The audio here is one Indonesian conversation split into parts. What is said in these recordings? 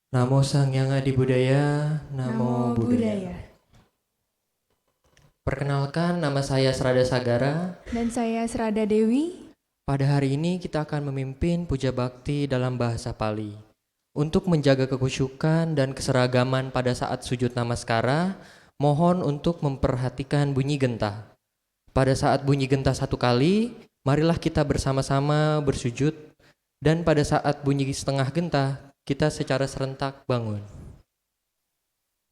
Namo Sang Hyang Adi Budaya, Namo Buddhaya. Perkenalkan, nama saya Srada Sagara. Dan saya Srada Dewi. Pada hari ini kita akan memimpin puja bakti dalam bahasa Pali. Untuk menjaga kekhusyukan dan keseragaman pada saat sujud namaskara, mohon untuk memperhatikan bunyi gentah. Pada saat bunyi gentah satu kali, marilah kita bersama-sama bersujud. Dan pada saat bunyi setengah gentah, kita secara serentak bangun.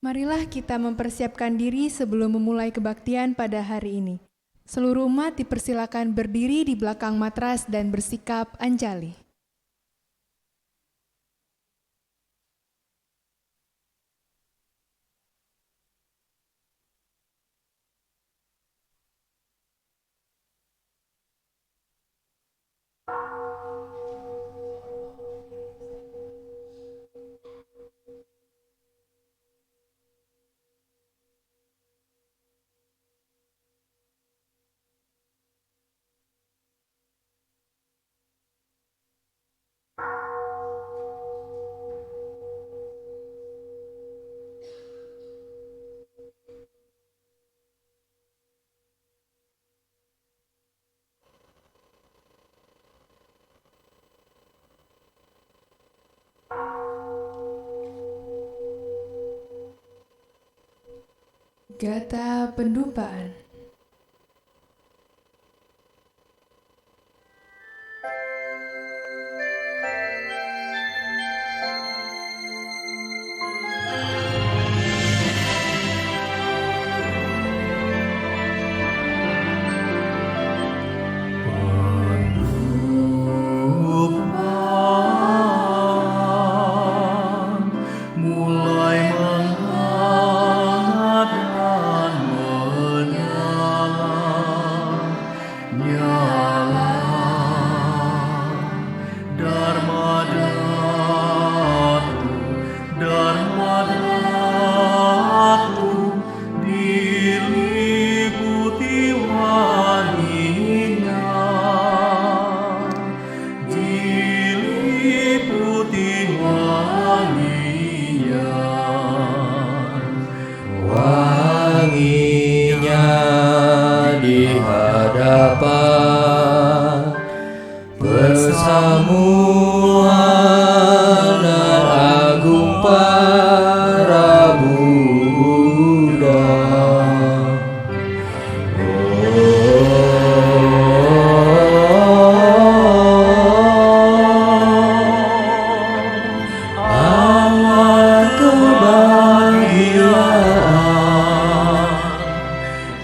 Marilah kita mempersiapkan diri sebelum memulai kebaktian pada hari ini. Seluruh umat dipersilakan berdiri di belakang matras dan bersikap anjali. Gata Pendupaan. Mulai menghangat dan menyala, nyala Dharma Datu, Dharma Datu, diliputi wanginya, diliputi wanginya. Wanginya di hadapan persamuan agung para Buddha. Awan kebahagiaan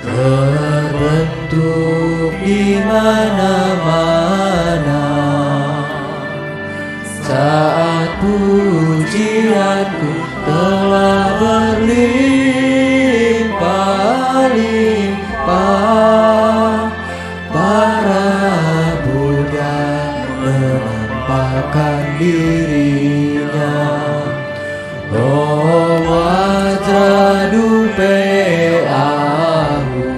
terbentuk di mana-mana saat pujianku telah berlimpah-limpah. Para Buddha menampakkan dirinya. Oh Wajradupe Ahu,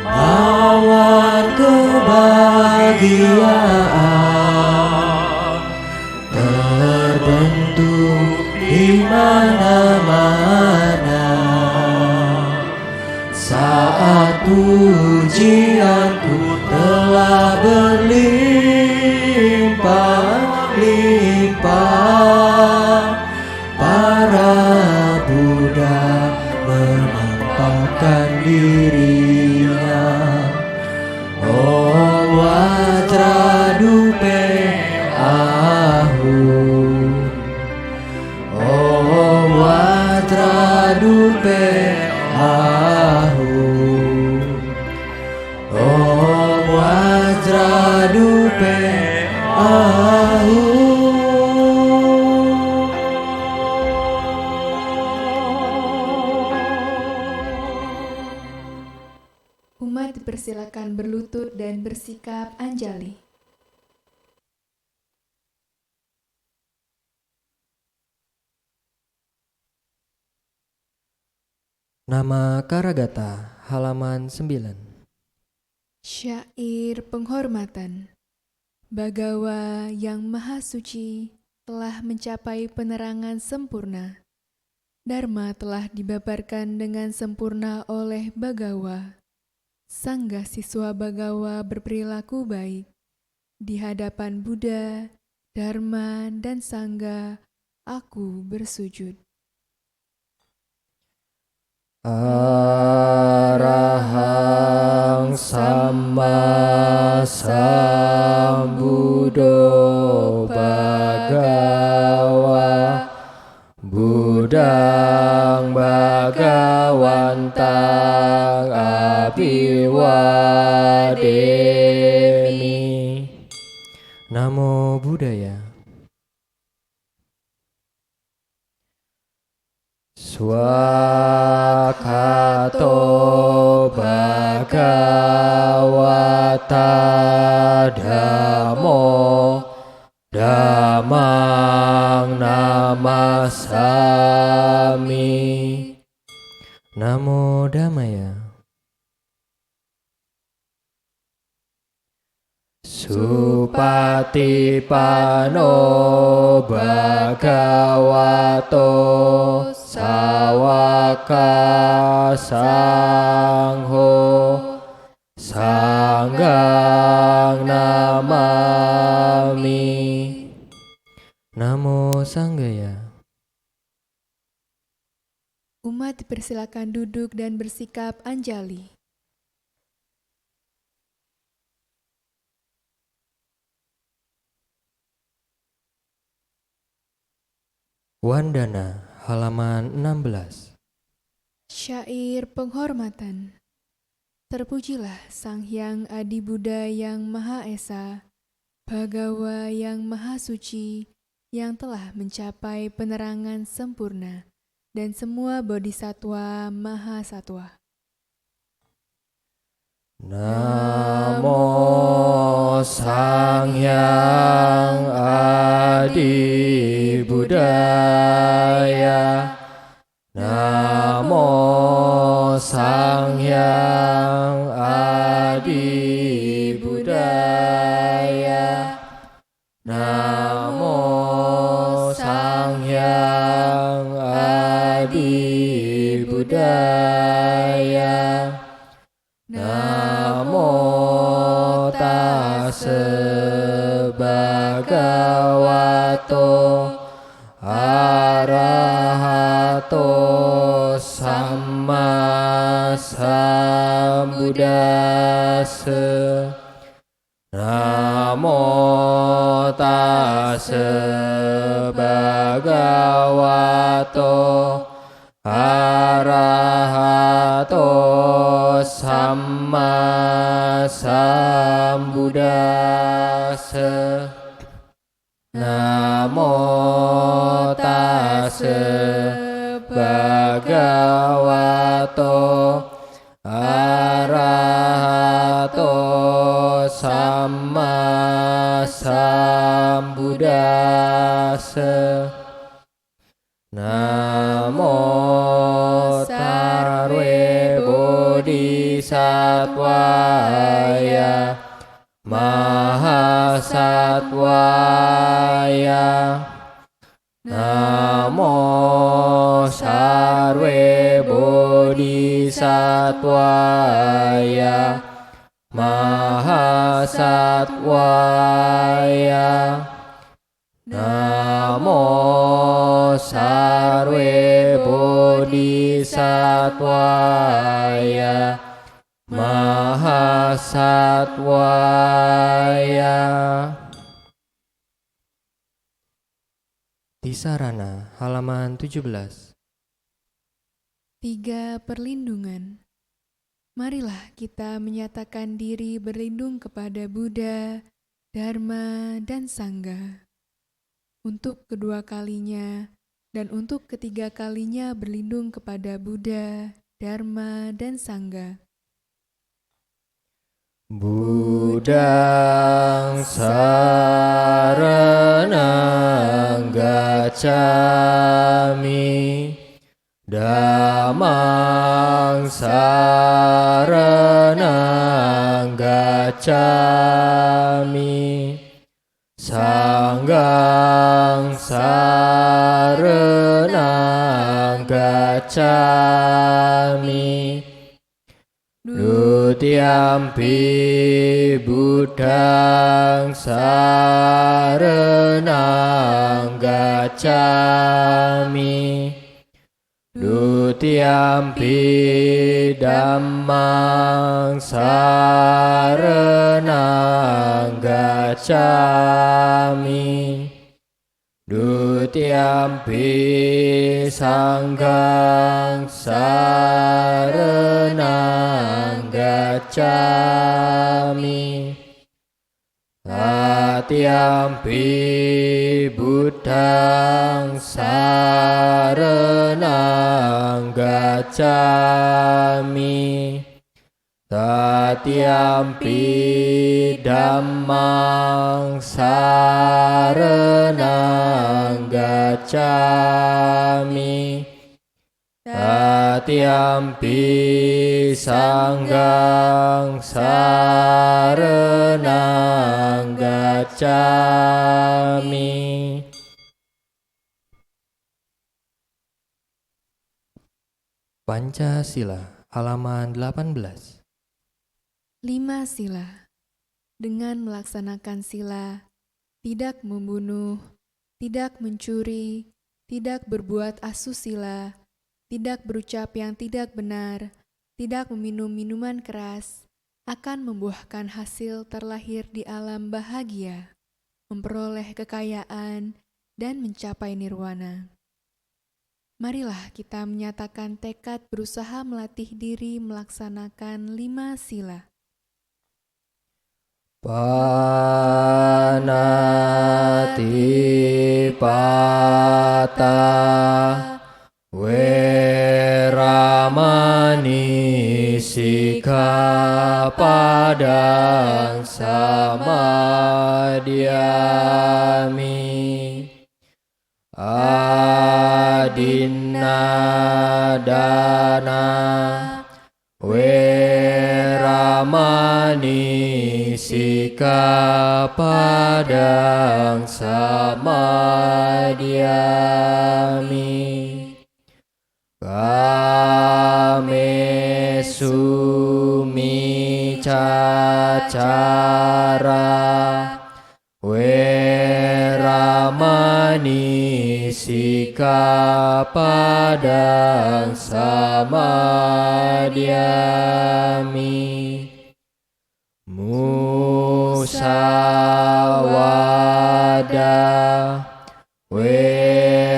awan kebahagiaan terbentuk di mana-mana saat pujianku telah berlimpah-limpah. Para Buddha menampakkan dirinya. Oh Wajradupe Ahu, oh Wajradupe Ahu, oh Wajradupe Ahu. Umat dipersilakan berlutut dan bersikap anjali. Nama Karagata, halaman 9. Syair penghormatan. Bagawa yang maha suci telah mencapai penerangan sempurna. Dharma telah dibabarkan dengan sempurna oleh Bagawa. Sangga siswa Bagawa berperilaku baik. Di hadapan Buddha, Dharma, dan Sangga, aku bersujud. Arahang Samma Sambuddho Bhagawa Buddhang Bhagawantang Abhiwademi. Namo Buddhaya. Swakato Bhagavata Dhammo Dhammang Namasami. Namo Dhammaya. Supatipano Bhagavato Sawaka Sangho Sanggang Namami. Namo Sanggaya. Umat dipersilakan duduk dan bersikap anjali. Wandana halaman 16. Syair penghormatan. Terpujilah Sang Hyang Adi Buddha yang Maha Esa, Bhagawa yang Maha Suci, yang telah mencapai penerangan sempurna, dan semua bodhisatwa Maha Satwa. Namo Sang Hyang Adi Buddhaya. Namo Sang Hyang Adi Buddhaya. Namo Sang Hyang Adi Buddhaya. Namo tassa bhagavato arahato samma sambuddhassa. Namo tassa bhagavato arahato samma sambuddhassa. Namo tassa bhagavato arahato samma sambuddhassa. Namo tarwe bodhisattvaya mahasattvaya. Namo sarve bodhisattvaya mahasattvaya. Namo sarve bodhisattvaya mahasattvaya. Tisarana halaman 17. 3 perlindungan. Marilah kita menyatakan diri berlindung kepada Buddha, Dharma, dan Sangga. Untuk kedua kalinya dan untuk ketiga kalinya berlindung kepada Buddha, Dharma, dan Sangga. Buddhang saranang gacchami, Dhammang saranang saranang gacchami. Sanggang saranang gacchami. Dutiyampi buddhang saranang gacchami. Dutiyampi dhammang saranang gacchami. Dutiyampi sangghang saranang gacchami. Tatiyampi buddhang saranang gacchami. Tatiyampi dhammang saranang gacchami. Tatiyampi sangghang saranang gacchami. Pancasila halaman 18. 5 sila. Dengan melaksanakan sila, tidak membunuh, tidak mencuri, tidak berbuat asusila, tidak berucap yang tidak benar, tidak meminum minuman keras, akan membuahkan hasil terlahir di alam bahagia, memperoleh kekayaan, dan mencapai nirwana. Marilah kita menyatakan tekad berusaha melatih diri melaksanakan 5 sila. Panati pata weramani sikkhapadang samadhyami. Adinnadana weramani sikkhapadang samadhyami. Kamesu micacara weramani sikkhapadang samadhyami. Musawada weramani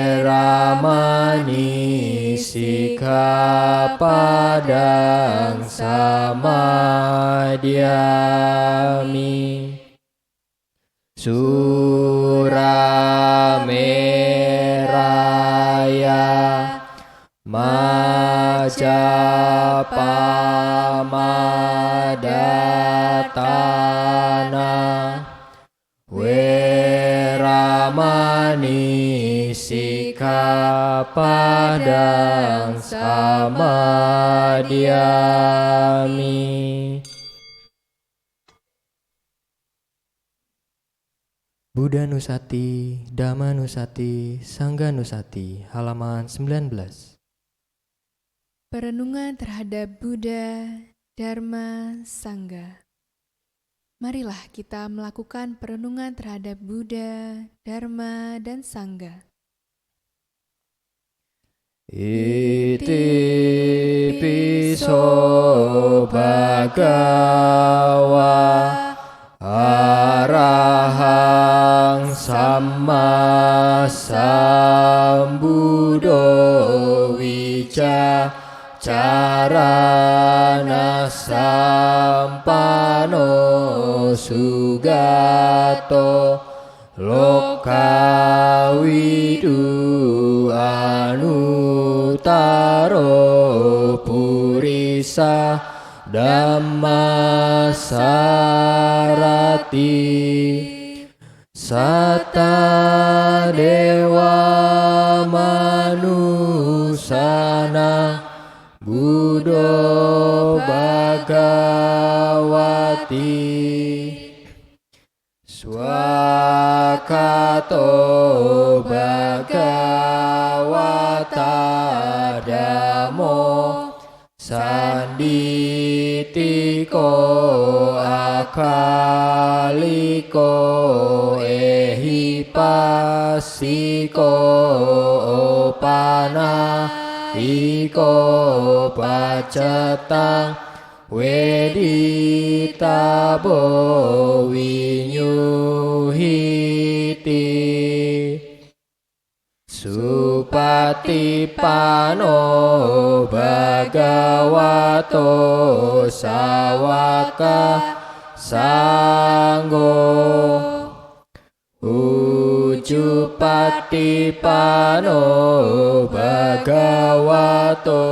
sikkhapadang samadhyami. Surameraya Majapamadatana weramani sikkhapadang samadhyami. Buddha Nusati, Dhamma Nusati, Sangha Nusati, halaman 19. Perenungan terhadap Buddha, Dharma, Sangha. Marilah kita melakukan perenungan terhadap Buddha, Dharma, dan Sangha. Iti piso bhagawa arahang samma sambuddho carana sampano sugato lokawidu anutaro purisa Dhamma sarati satta dewa manusana buddho bhagavata Swakato Bhagawata Dhammo Sanditiko Akaliko Ehipasiko Opanaiko Pacetang Weditabo Winyuhiti Supatipano Bhagavato Sawaka Sanggo Ujupatipano Bhagavato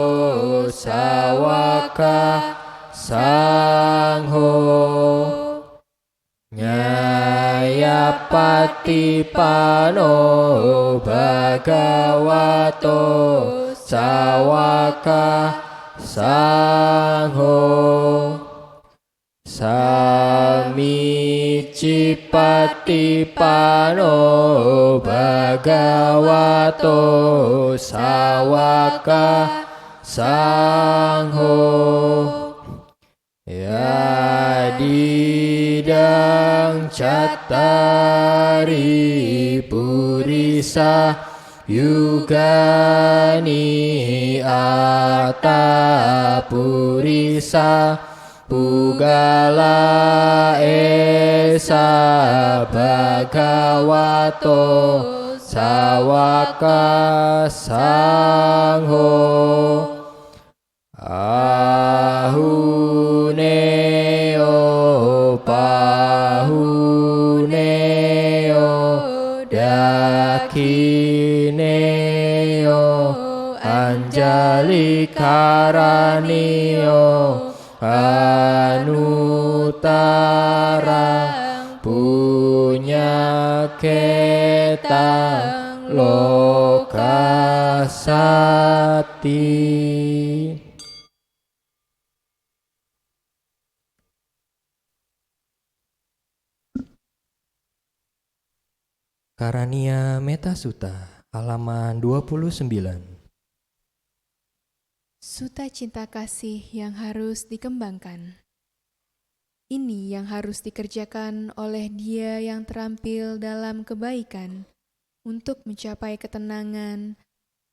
Sawaka Sangho Nyayapatipano Bhagavato Sawaka Sangho Samicipatipano Bhagavato Sawaka Sangho Yadidang Cattari Purisa Yugani Atta Purisa Pugala Esa Bhagavato Sawaka Sangho Ahuneo Pahuneo Dakineo Anjali Karanio Anutarang Punya Ketang Lokasati. Karania Metasutta, halaman 29. Suta cinta kasih yang harus dikembangkan. Ini yang harus dikerjakan oleh dia yang terampil dalam kebaikan untuk mencapai ketenangan,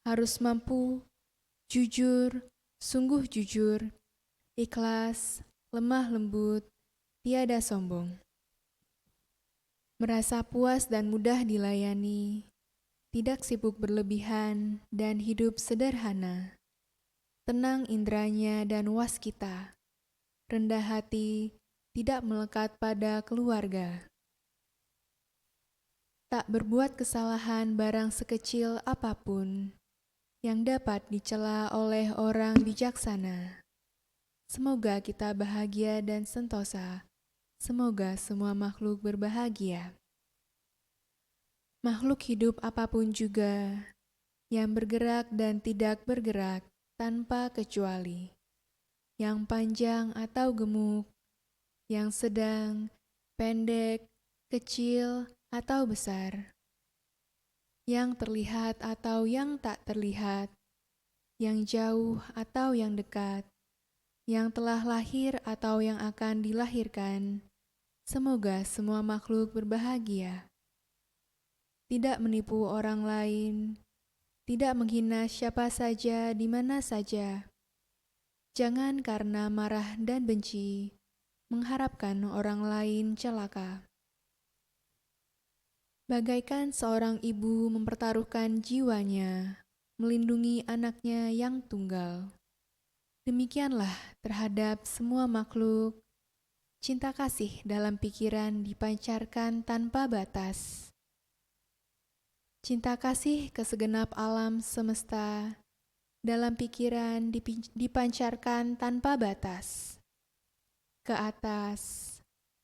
harus mampu, jujur, sungguh jujur, ikhlas, lemah lembut, tiada sombong. Merasa puas dan mudah dilayani, tidak sibuk berlebihan dan hidup sederhana. Tenang indranya dan waskita, rendah hati, tidak melekat pada keluarga. Tak berbuat kesalahan barang sekecil apapun yang dapat dicela oleh orang bijaksana. Semoga kita bahagia dan sentosa. Semoga semua makhluk berbahagia. Makhluk hidup apapun juga yang bergerak dan tidak bergerak tanpa kecuali, yang panjang atau gemuk, yang sedang, pendek, kecil atau besar, yang terlihat atau yang tak terlihat, yang jauh atau yang dekat, yang telah lahir atau yang akan dilahirkan. Semoga semua makhluk berbahagia. Tidak menipu orang lain, tidak menghina siapa saja di mana saja. Jangan karena marah dan benci, mengharapkan orang lain celaka. Bagaikan seorang ibu mempertaruhkan jiwanya, melindungi anaknya yang tunggal. Demikianlah terhadap semua makhluk, cinta kasih dalam pikiran dipancarkan tanpa batas. Cinta kasih ke segenap alam semesta dalam pikiran dipancarkan tanpa batas. Ke atas,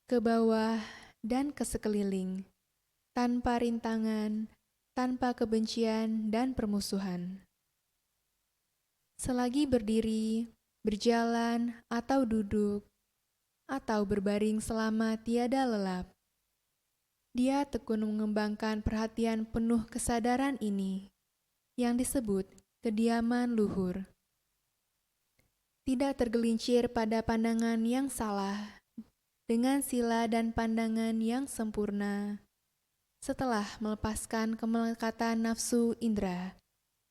ke bawah, dan ke sekeliling, tanpa rintangan, tanpa kebencian dan permusuhan. Selagi berdiri, berjalan atau duduk, atau berbaring selama tiada lelap. Dia tekun mengembangkan perhatian penuh kesadaran ini, yang disebut kediaman luhur. Tidak tergelincir pada pandangan yang salah, dengan sila dan pandangan yang sempurna. Setelah melepaskan kemelekatan nafsu indera,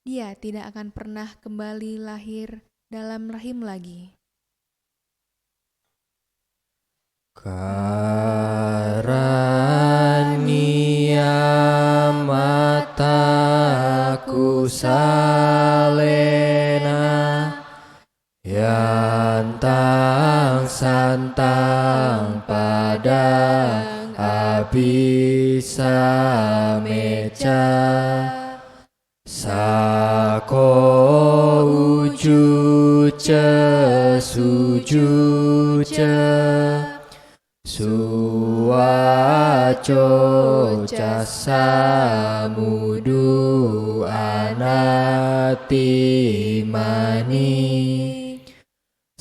dia tidak akan pernah kembali lahir dalam rahim lagi. Karania mataku salena, yantang santang padang abisa meja, sako ujuce sujuje, suwaco casamudu anatimani,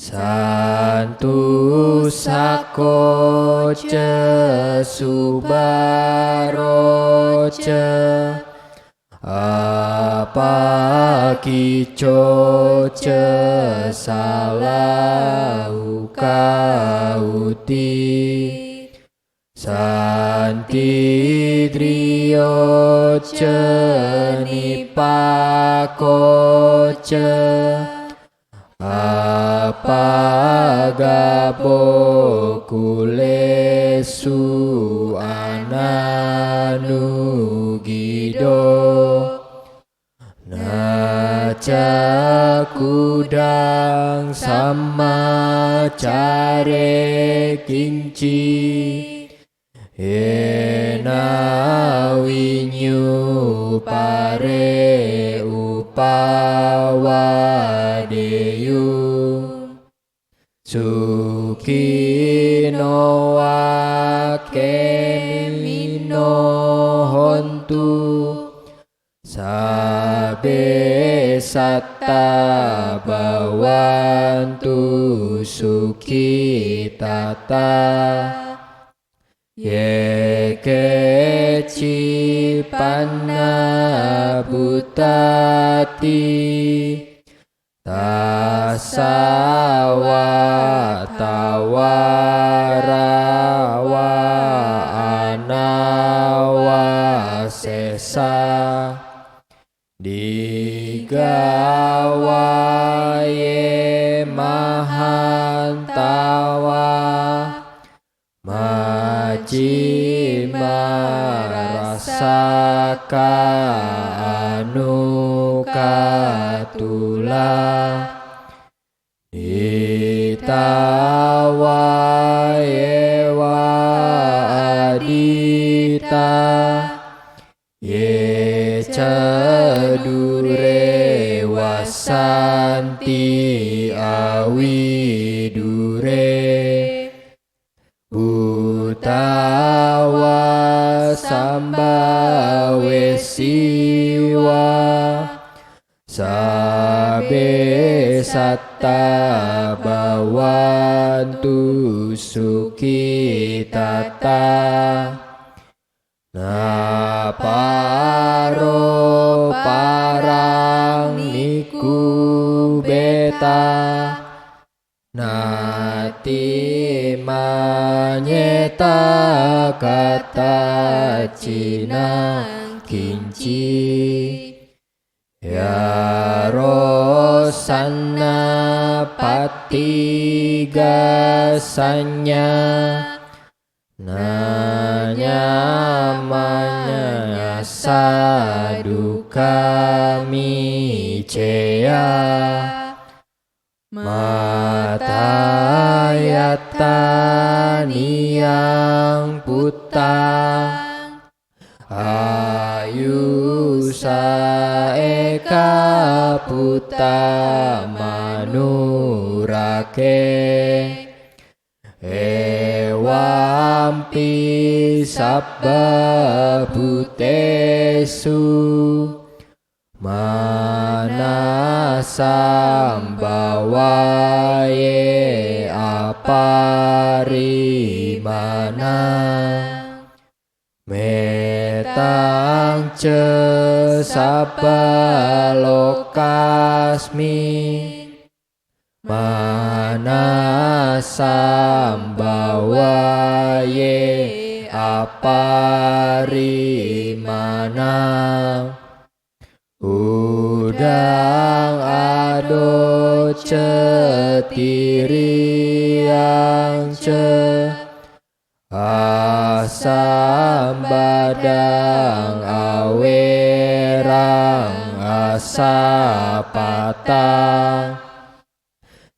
santu sakoce subaroce, apakicoce salahu kauti, santidrioce nipakoce, apagabo kulesu ananugido, nacakudang sama care kinci, enawinyu pare upawadeyu, sukino wakemino hontu, sabe satta bawantu sukitata, yekeci panna butati, tasawa tawarawa anawa sesa, digawaye mahantawa, majima rasaka anukatula, itawaye wa adita, ye cadure wasanti awidure, utawa sambawe siwa, sabe satta bawantu sukitata, naparo parang niku beta, nati manyeta kata cina kinci, ya rosanna patigasanya, nanyamanya sadu kami cea, matayatani yang putang, ayu saeka puta manurake, ewampi sabba butesu, mana sambawaye aparimana metang ce sapalokasmi mana sambawaye aparimana udang ado cetiriang ce asam badang awerang asapatang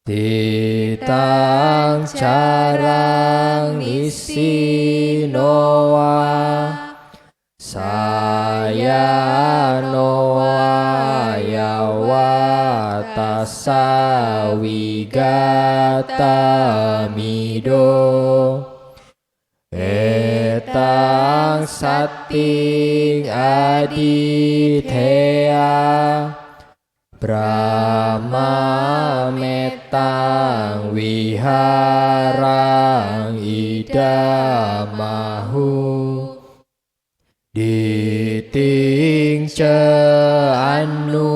titang carang isi noa saya noa yawata sawigata mido etang sating adithea Brahma metang wiharang idamahu diting ce anupagama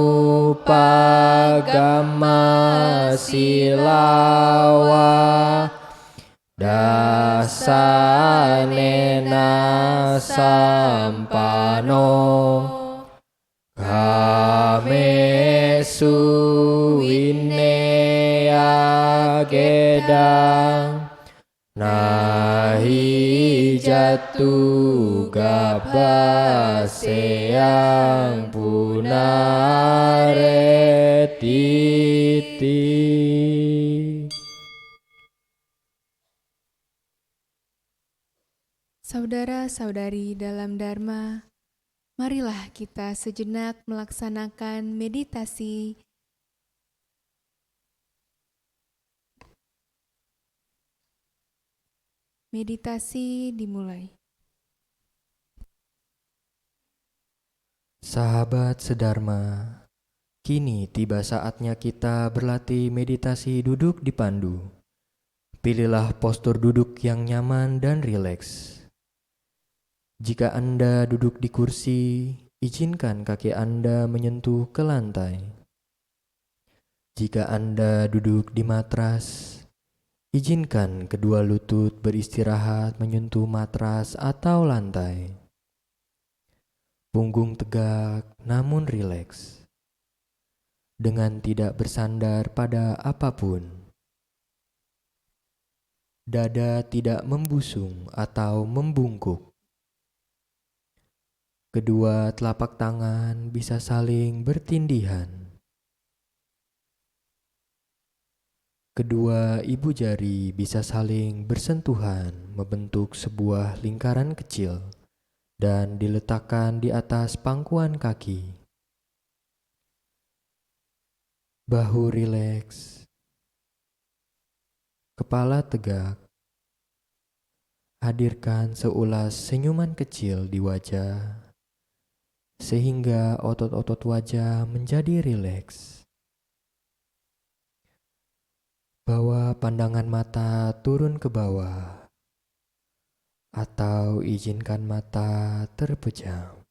silawa dasanena sampano kame suwinea gedang nahi jatu gabaseang punare titi. Saudara-saudari dalam Dharma, marilah kita sejenak melaksanakan meditasi. Meditasi dimulai. Sahabat sedharma, kini tiba saatnya kita berlatih meditasi duduk di pandu. Pilihlah postur duduk yang nyaman dan rileks. Jika Anda duduk di kursi, izinkan kaki Anda menyentuh ke lantai. Jika Anda duduk di matras, izinkan kedua lutut beristirahat menyentuh matras atau lantai. Punggung tegak namun rileks, dengan tidak bersandar pada apapun. Dada tidak membusung atau membungkuk. Kedua telapak tangan bisa saling bertindihan. Kedua ibu jari bisa saling bersentuhan membentuk sebuah lingkaran kecil dan diletakkan di atas pangkuan kaki. Bahu rileks. Kepala tegak. Hadirkan seulas senyuman kecil di wajah, sehingga otot-otot wajah menjadi rileks. Bawa pandangan mata turun ke bawah, atau izinkan mata terpejam.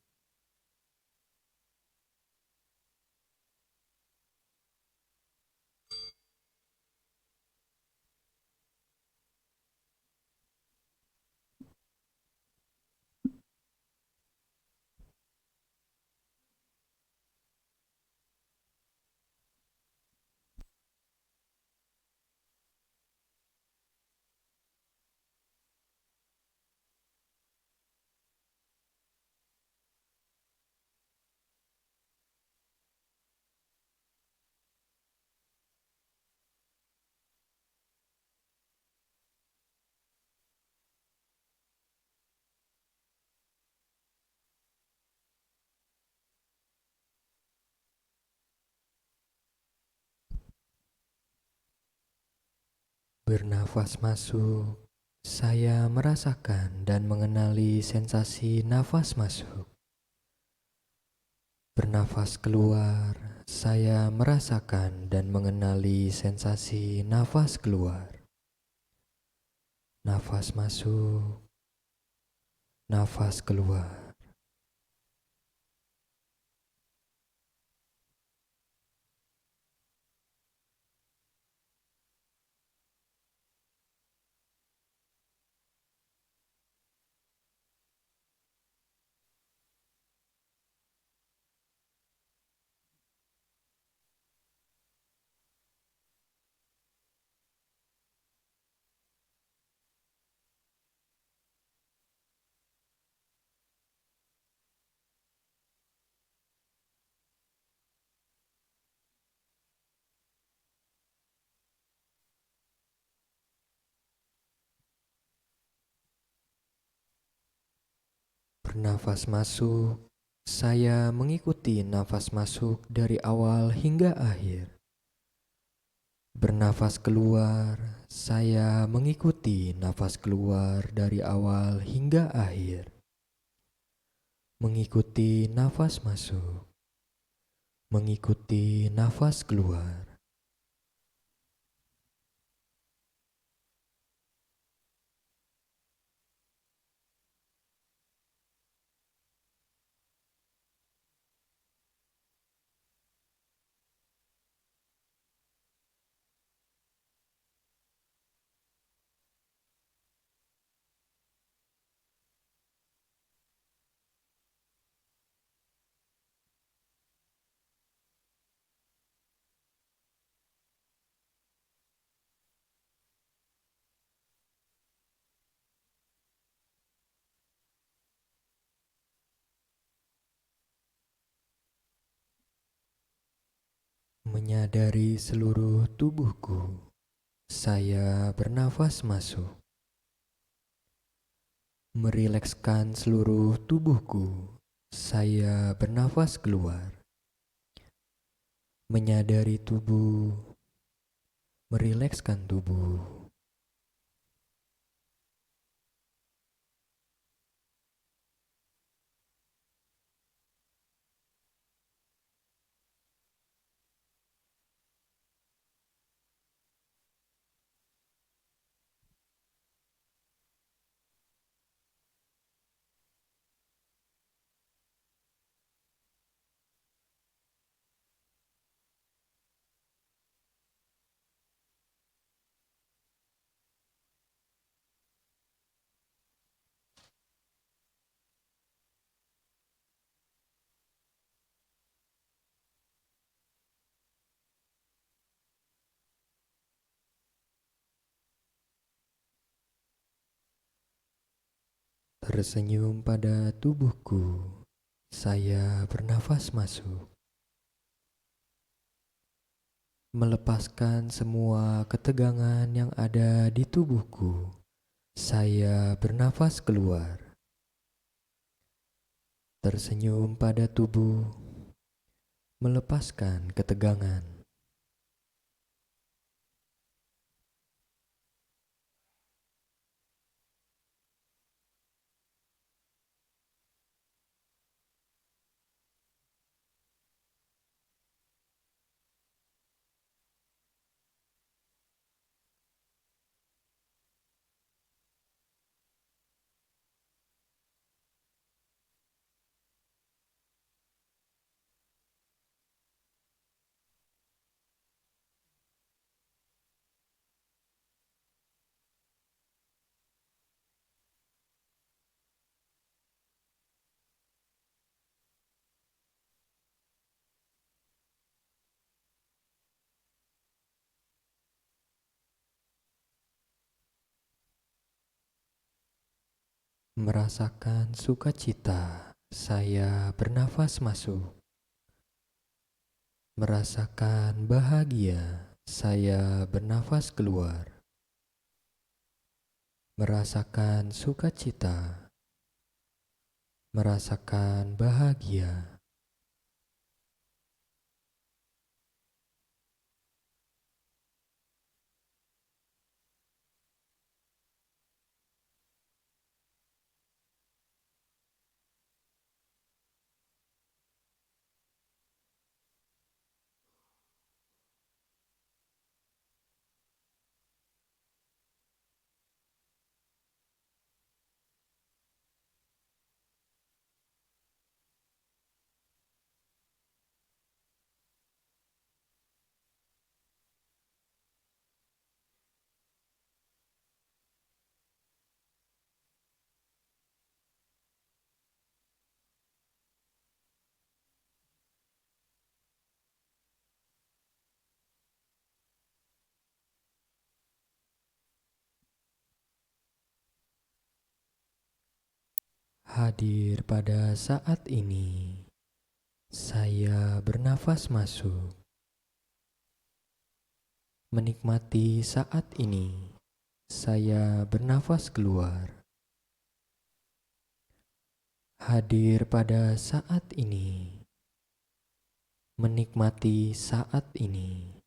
Bernafas masuk, saya merasakan dan mengenali sensasi nafas masuk. Bernafas keluar, saya merasakan dan mengenali sensasi nafas keluar. Nafas masuk, nafas keluar. Bernafas masuk, saya mengikuti nafas masuk dari awal hingga akhir. Bernafas keluar, saya mengikuti nafas keluar dari awal hingga akhir. Mengikuti nafas masuk, mengikuti nafas keluar. Menyadari seluruh tubuhku, saya bernafas masuk. Merilekskan seluruh tubuhku, saya bernafas keluar. Menyadari tubuh, merilekskan tubuh. Tersenyum pada tubuhku, saya bernafas masuk. Melepaskan semua ketegangan yang ada di tubuhku, saya bernafas keluar. Tersenyum pada tubuh, melepaskan ketegangan. Merasakan sukacita, saya bernafas masuk. Merasakan bahagia, saya bernafas keluar. Merasakan sukacita, merasakan bahagia. Hadir pada saat ini, saya bernafas masuk. Menikmati saat ini, saya bernafas keluar. Hadir pada saat ini, menikmati saat ini.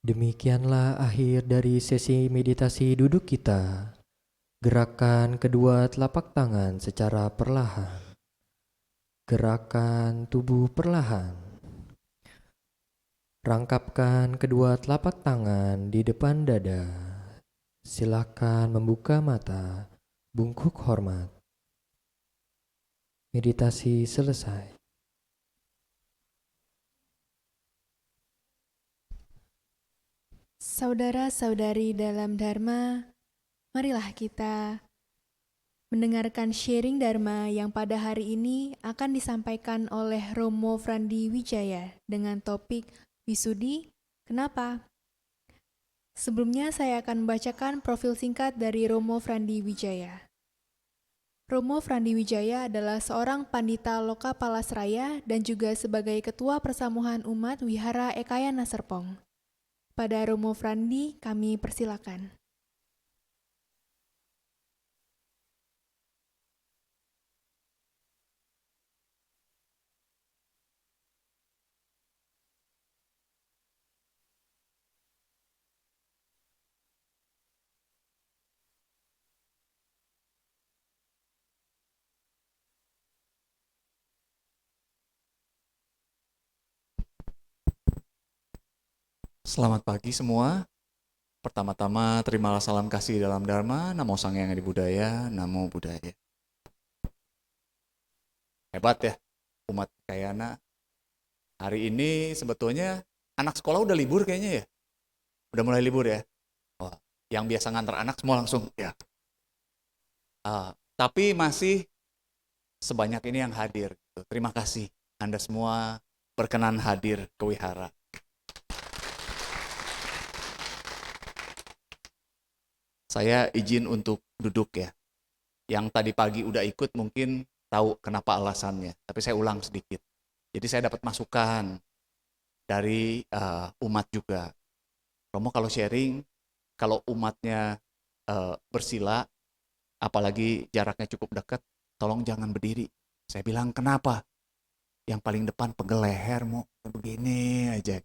Demikianlah akhir dari sesi meditasi duduk kita. Gerakan kedua telapak tangan secara perlahan. Gerakan tubuh perlahan. Rangkapkan kedua telapak tangan di depan dada. Silakan membuka mata, bungkuk hormat. Meditasi selesai. Saudara-saudari dalam Dharma, marilah kita mendengarkan sharing Dharma yang pada hari ini akan disampaikan oleh Romo Frandi Wijaya dengan topik Wisudi, Kenapa? Sebelumnya saya akan membacakan profil singkat dari Romo Frandi Wijaya. Romo Frandi Wijaya adalah seorang pandita Loka Palasraya dan juga sebagai Ketua Persamuhan Umat Wihara Ekayana Serpong. Pada Romo Frandi, kami persilakan. Selamat pagi semua. Pertama-tama terimalah salam kasih dalam Dharma, Namo Sang Hyang Adi Budaya, Namo Buddhaya. Hebat ya, umat Kayana. Hari ini sebetulnya anak sekolah udah libur kayaknya ya? Udah mulai libur ya? Oh, yang biasa ngantar anak semua langsung ya. Tapi masih sebanyak ini yang hadir. Terima kasih Anda semua berkenan hadir ke wihara. Saya izin untuk duduk ya. Yang tadi pagi udah ikut mungkin tahu kenapa alasannya. Tapi saya ulang sedikit. Jadi saya dapat masukan dari umat juga. Romo kalau sharing, kalau umatnya bersila, apalagi jaraknya cukup dekat, tolong jangan berdiri. Saya bilang kenapa? Yang paling depan pegel leher, mau begini aja.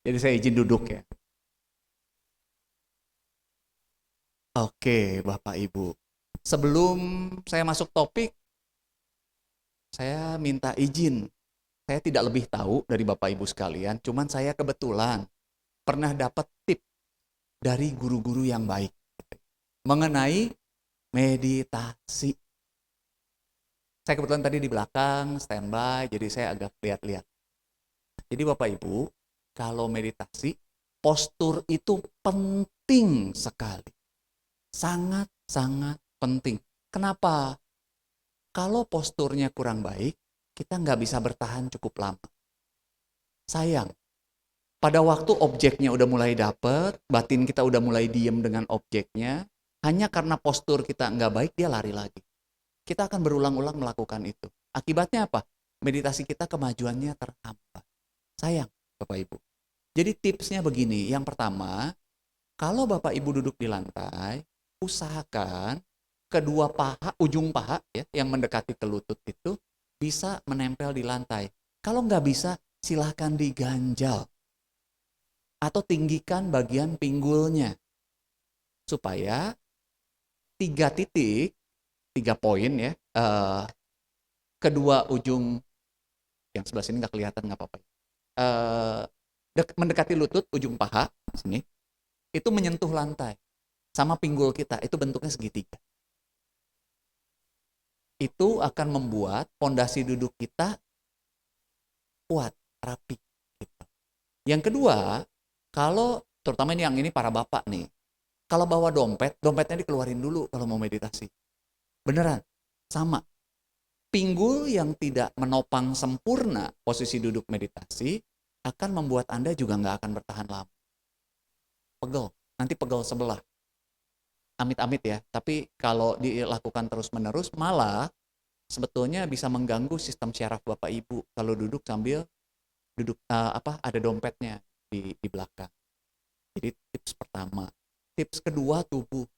Jadi saya izin duduk ya. Oke, Bapak Ibu. Sebelum saya masuk topik, saya minta izin. Saya tidak lebih tahu dari Bapak Ibu sekalian, cuman saya kebetulan pernah dapat tip dari guru-guru yang baik mengenai meditasi. Saya kebetulan tadi di belakang standby, jadi saya agak lihat-lihat. Jadi Bapak Ibu, kalau meditasi, postur itu penting sekali. Sangat-sangat penting. Kenapa? Kalau posturnya kurang baik, kita nggak bisa bertahan cukup lama. Sayang, pada waktu objeknya udah mulai dapet, batin kita udah mulai diem dengan objeknya, hanya karena postur kita nggak baik, dia lari lagi. Kita akan berulang-ulang melakukan itu. Akibatnya apa? Meditasi kita kemajuannya terhambat. Sayang, Bapak Ibu. Jadi tipsnya begini, yang pertama, kalau Bapak Ibu duduk di lantai, usahakan kedua paha, ujung paha ya, yang mendekati ke lutut itu bisa menempel di lantai. Kalau nggak bisa, silahkan diganjal. Atau tinggikan bagian pinggulnya. Supaya 3 titik 3 poin ya. Kedua ujung, yang sebelah sini nggak kelihatan, nggak apa-apa. Mendekati lutut, ujung paha, sini, itu menyentuh lantai. Sama pinggul kita, itu bentuknya segitiga. Itu akan membuat pondasi duduk kita kuat, rapi. Gitu. Yang kedua, kalau terutama ini yang ini para bapak nih, kalau bawa dompetnya dikeluarin dulu kalau mau meditasi. Beneran, sama. Pinggul yang tidak menopang sempurna posisi duduk meditasi akan membuat Anda juga nggak akan bertahan lama. Pegel, nanti pegel sebelah. Amit-amit ya, tapi kalau dilakukan terus-menerus malah sebetulnya bisa mengganggu sistem syaraf Bapak Ibu kalau duduk sambil ada dompetnya di belakang. Jadi tips pertama. Tips kedua, tubuh.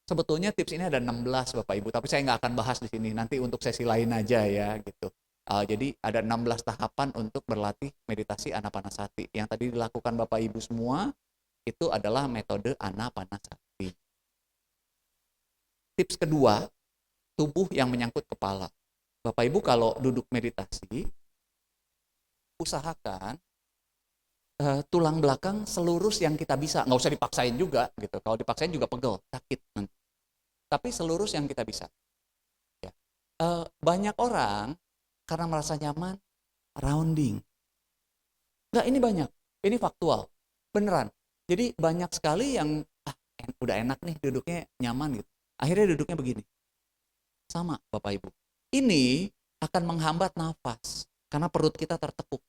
Sebetulnya tips ini ada 16 Bapak Ibu, tapi saya nggak akan bahas di sini. Nanti untuk sesi lain aja ya gitu. Jadi ada 16 tahapan untuk berlatih meditasi Anapanasati. Yang tadi dilakukan Bapak Ibu semua itu adalah metode Anapanasati. Tips kedua, tubuh yang menyangkut kepala. Bapak Ibu kalau duduk meditasi, usahakan tulang belakang selurus yang kita bisa. Nggak usah dipaksain juga gitu. Kalau dipaksain juga pegel, sakit nanti. Tapi selurus yang kita bisa. Ya. Banyak orang karena merasa nyaman, rounding. Nggak, ini banyak. Ini faktual. Beneran. Jadi banyak sekali yang udah enak nih duduknya, nyaman gitu. Akhirnya duduknya begini. Sama Bapak Ibu. Ini akan menghambat nafas karena perut kita tertekuk.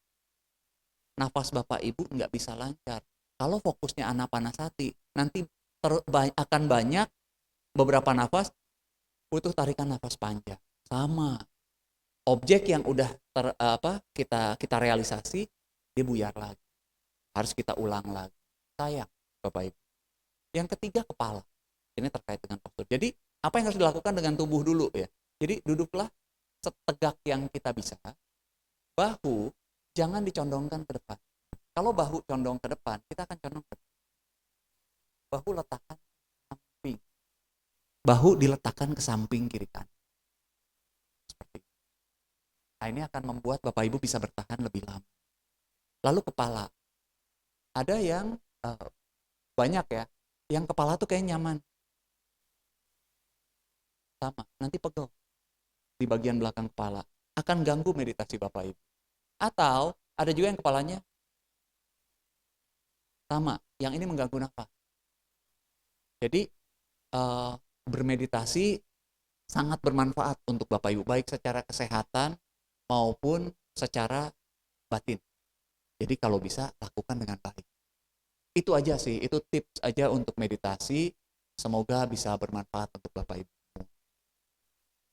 Nafas Bapak Ibu nggak bisa lancar. Kalau fokusnya Anapanasati, nanti akan banyak beberapa nafas butuh tarikan nafas panjang. Sama. Objek yang udah kita realisasi, dia buyar lagi. Harus kita ulang lagi. Sayang, Bapak Ibu. Yang ketiga, kepala. Ini terkait dengan postur. Jadi, apa yang harus dilakukan dengan tubuh dulu ya? Jadi, duduklah setegak yang kita bisa. Bahu jangan dicondongkan ke depan. Kalau bahu condong ke depan, kita akan condong ke depan. Bahu letakkan ke samping. Bahu diletakkan ke samping kiri kanan. Seperti itu. Nah, ini akan membuat Bapak Ibu bisa bertahan lebih lama. Lalu kepala. Ada yang banyak ya, yang kepala tuh kayak nyaman. Sama, nanti pegel di bagian belakang kepala. Akan ganggu meditasi Bapak Ibu. Atau ada juga yang kepalanya sama, yang ini mengganggu nafas. Jadi bermeditasi sangat bermanfaat untuk Bapak Ibu, baik secara kesehatan maupun secara batin. Jadi kalau bisa lakukan dengan baik. Itu aja sih, itu tips aja untuk meditasi. Semoga bisa bermanfaat untuk Bapak Ibu.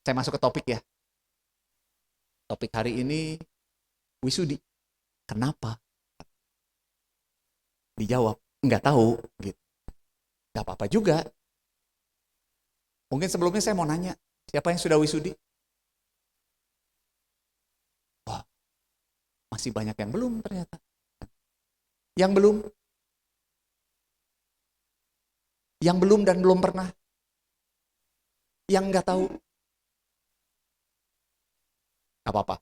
Saya masuk ke topik ya. Topik hari ini Wisudi. Kenapa? Dijawab, nggak tahu. Gitu. Nggak apa-apa juga. Mungkin sebelumnya saya mau nanya, siapa yang sudah Wisudi? Wah, masih banyak yang belum ternyata. Yang belum? Yang belum dan belum pernah? Yang nggak tahu? Nggak apa-apa.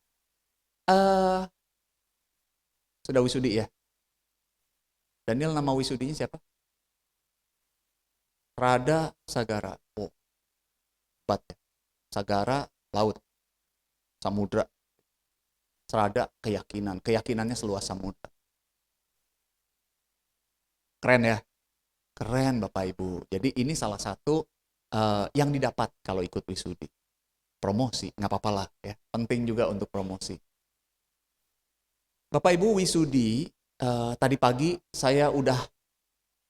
Sudah Wisudi ya? Daniel, nama Wisudinya siapa? Rada Sagara. Oh, hebat ya. Sagara, laut. Samudra. Serada, keyakinan. Keyakinannya seluas samudra. Keren ya? Keren Bapak Ibu. Jadi ini salah satu yang didapat kalau ikut Wisudi. Promosi, nggak apa-apa lah ya. Penting juga untuk promosi. Bapak Ibu, Wisudi, tadi pagi saya udah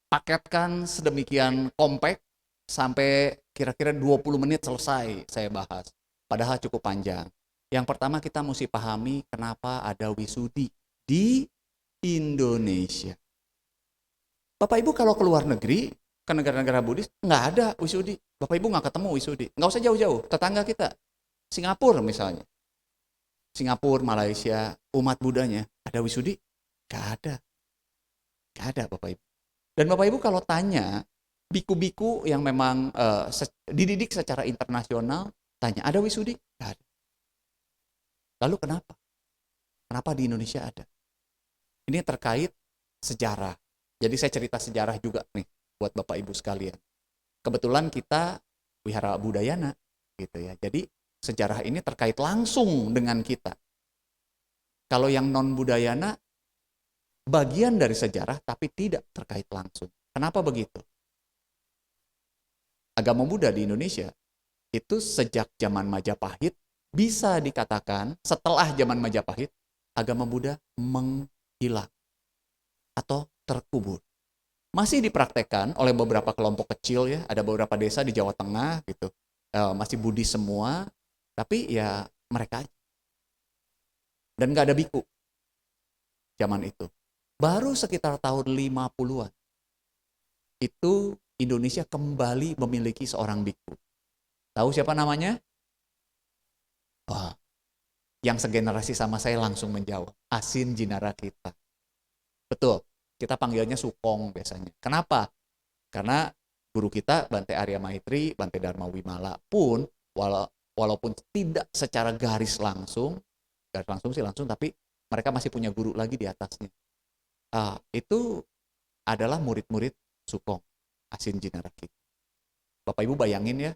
paketkan sedemikian kompak sampai kira-kira 20 menit selesai saya bahas. Padahal cukup panjang. Yang pertama kita mesti pahami kenapa ada Wisudi di Indonesia. Bapak Ibu kalau ke luar negeri, ke negara-negara Buddhis, nggak ada Wisudi. Bapak Ibu nggak ketemu Wisudi. Nggak usah jauh-jauh, tetangga kita. Singapura misalnya. Singapura, Malaysia, umat Buddhanya, ada Wisudi? Nggak ada. Nggak ada Bapak Ibu. Dan Bapak Ibu kalau tanya, biku-biku yang memang dididik secara internasional, Tanya, ada Wisudi? Nggak ada. Lalu kenapa? Kenapa di Indonesia ada? Ini terkait sejarah. Jadi saya cerita sejarah juga nih buat Bapak Ibu sekalian. Kebetulan kita Wihara Budayana gitu ya. Jadi sejarah ini terkait langsung dengan kita. Kalau yang non Budayana bagian dari sejarah tapi tidak terkait langsung. Kenapa begitu? Agama Buddha di Indonesia itu sejak zaman Majapahit bisa dikatakan setelah zaman Majapahit agama Buddha menghilang atau terkubur. Masih dipraktekkan oleh beberapa kelompok kecil ya, ada beberapa desa di Jawa Tengah gitu. Masih Buddhis semua, tapi ya mereka aja. Dan gak ada biku zaman itu. Baru sekitar tahun 50-an, itu Indonesia kembali memiliki seorang biku. Tahu siapa namanya? Wah, yang segenerasi sama saya langsung menjawab. Asin Jinarakita. Betul, kita panggilnya Sukong biasanya. Kenapa? Karena guru kita Bante Arya Maitri, Bante Dharma Wimala pun walaupun tidak secara garis langsung sih langsung, tapi mereka masih punya guru lagi di atasnya. Itu adalah murid-murid Sukong, Asin Jinarakita. Bapak Ibu bayangin ya,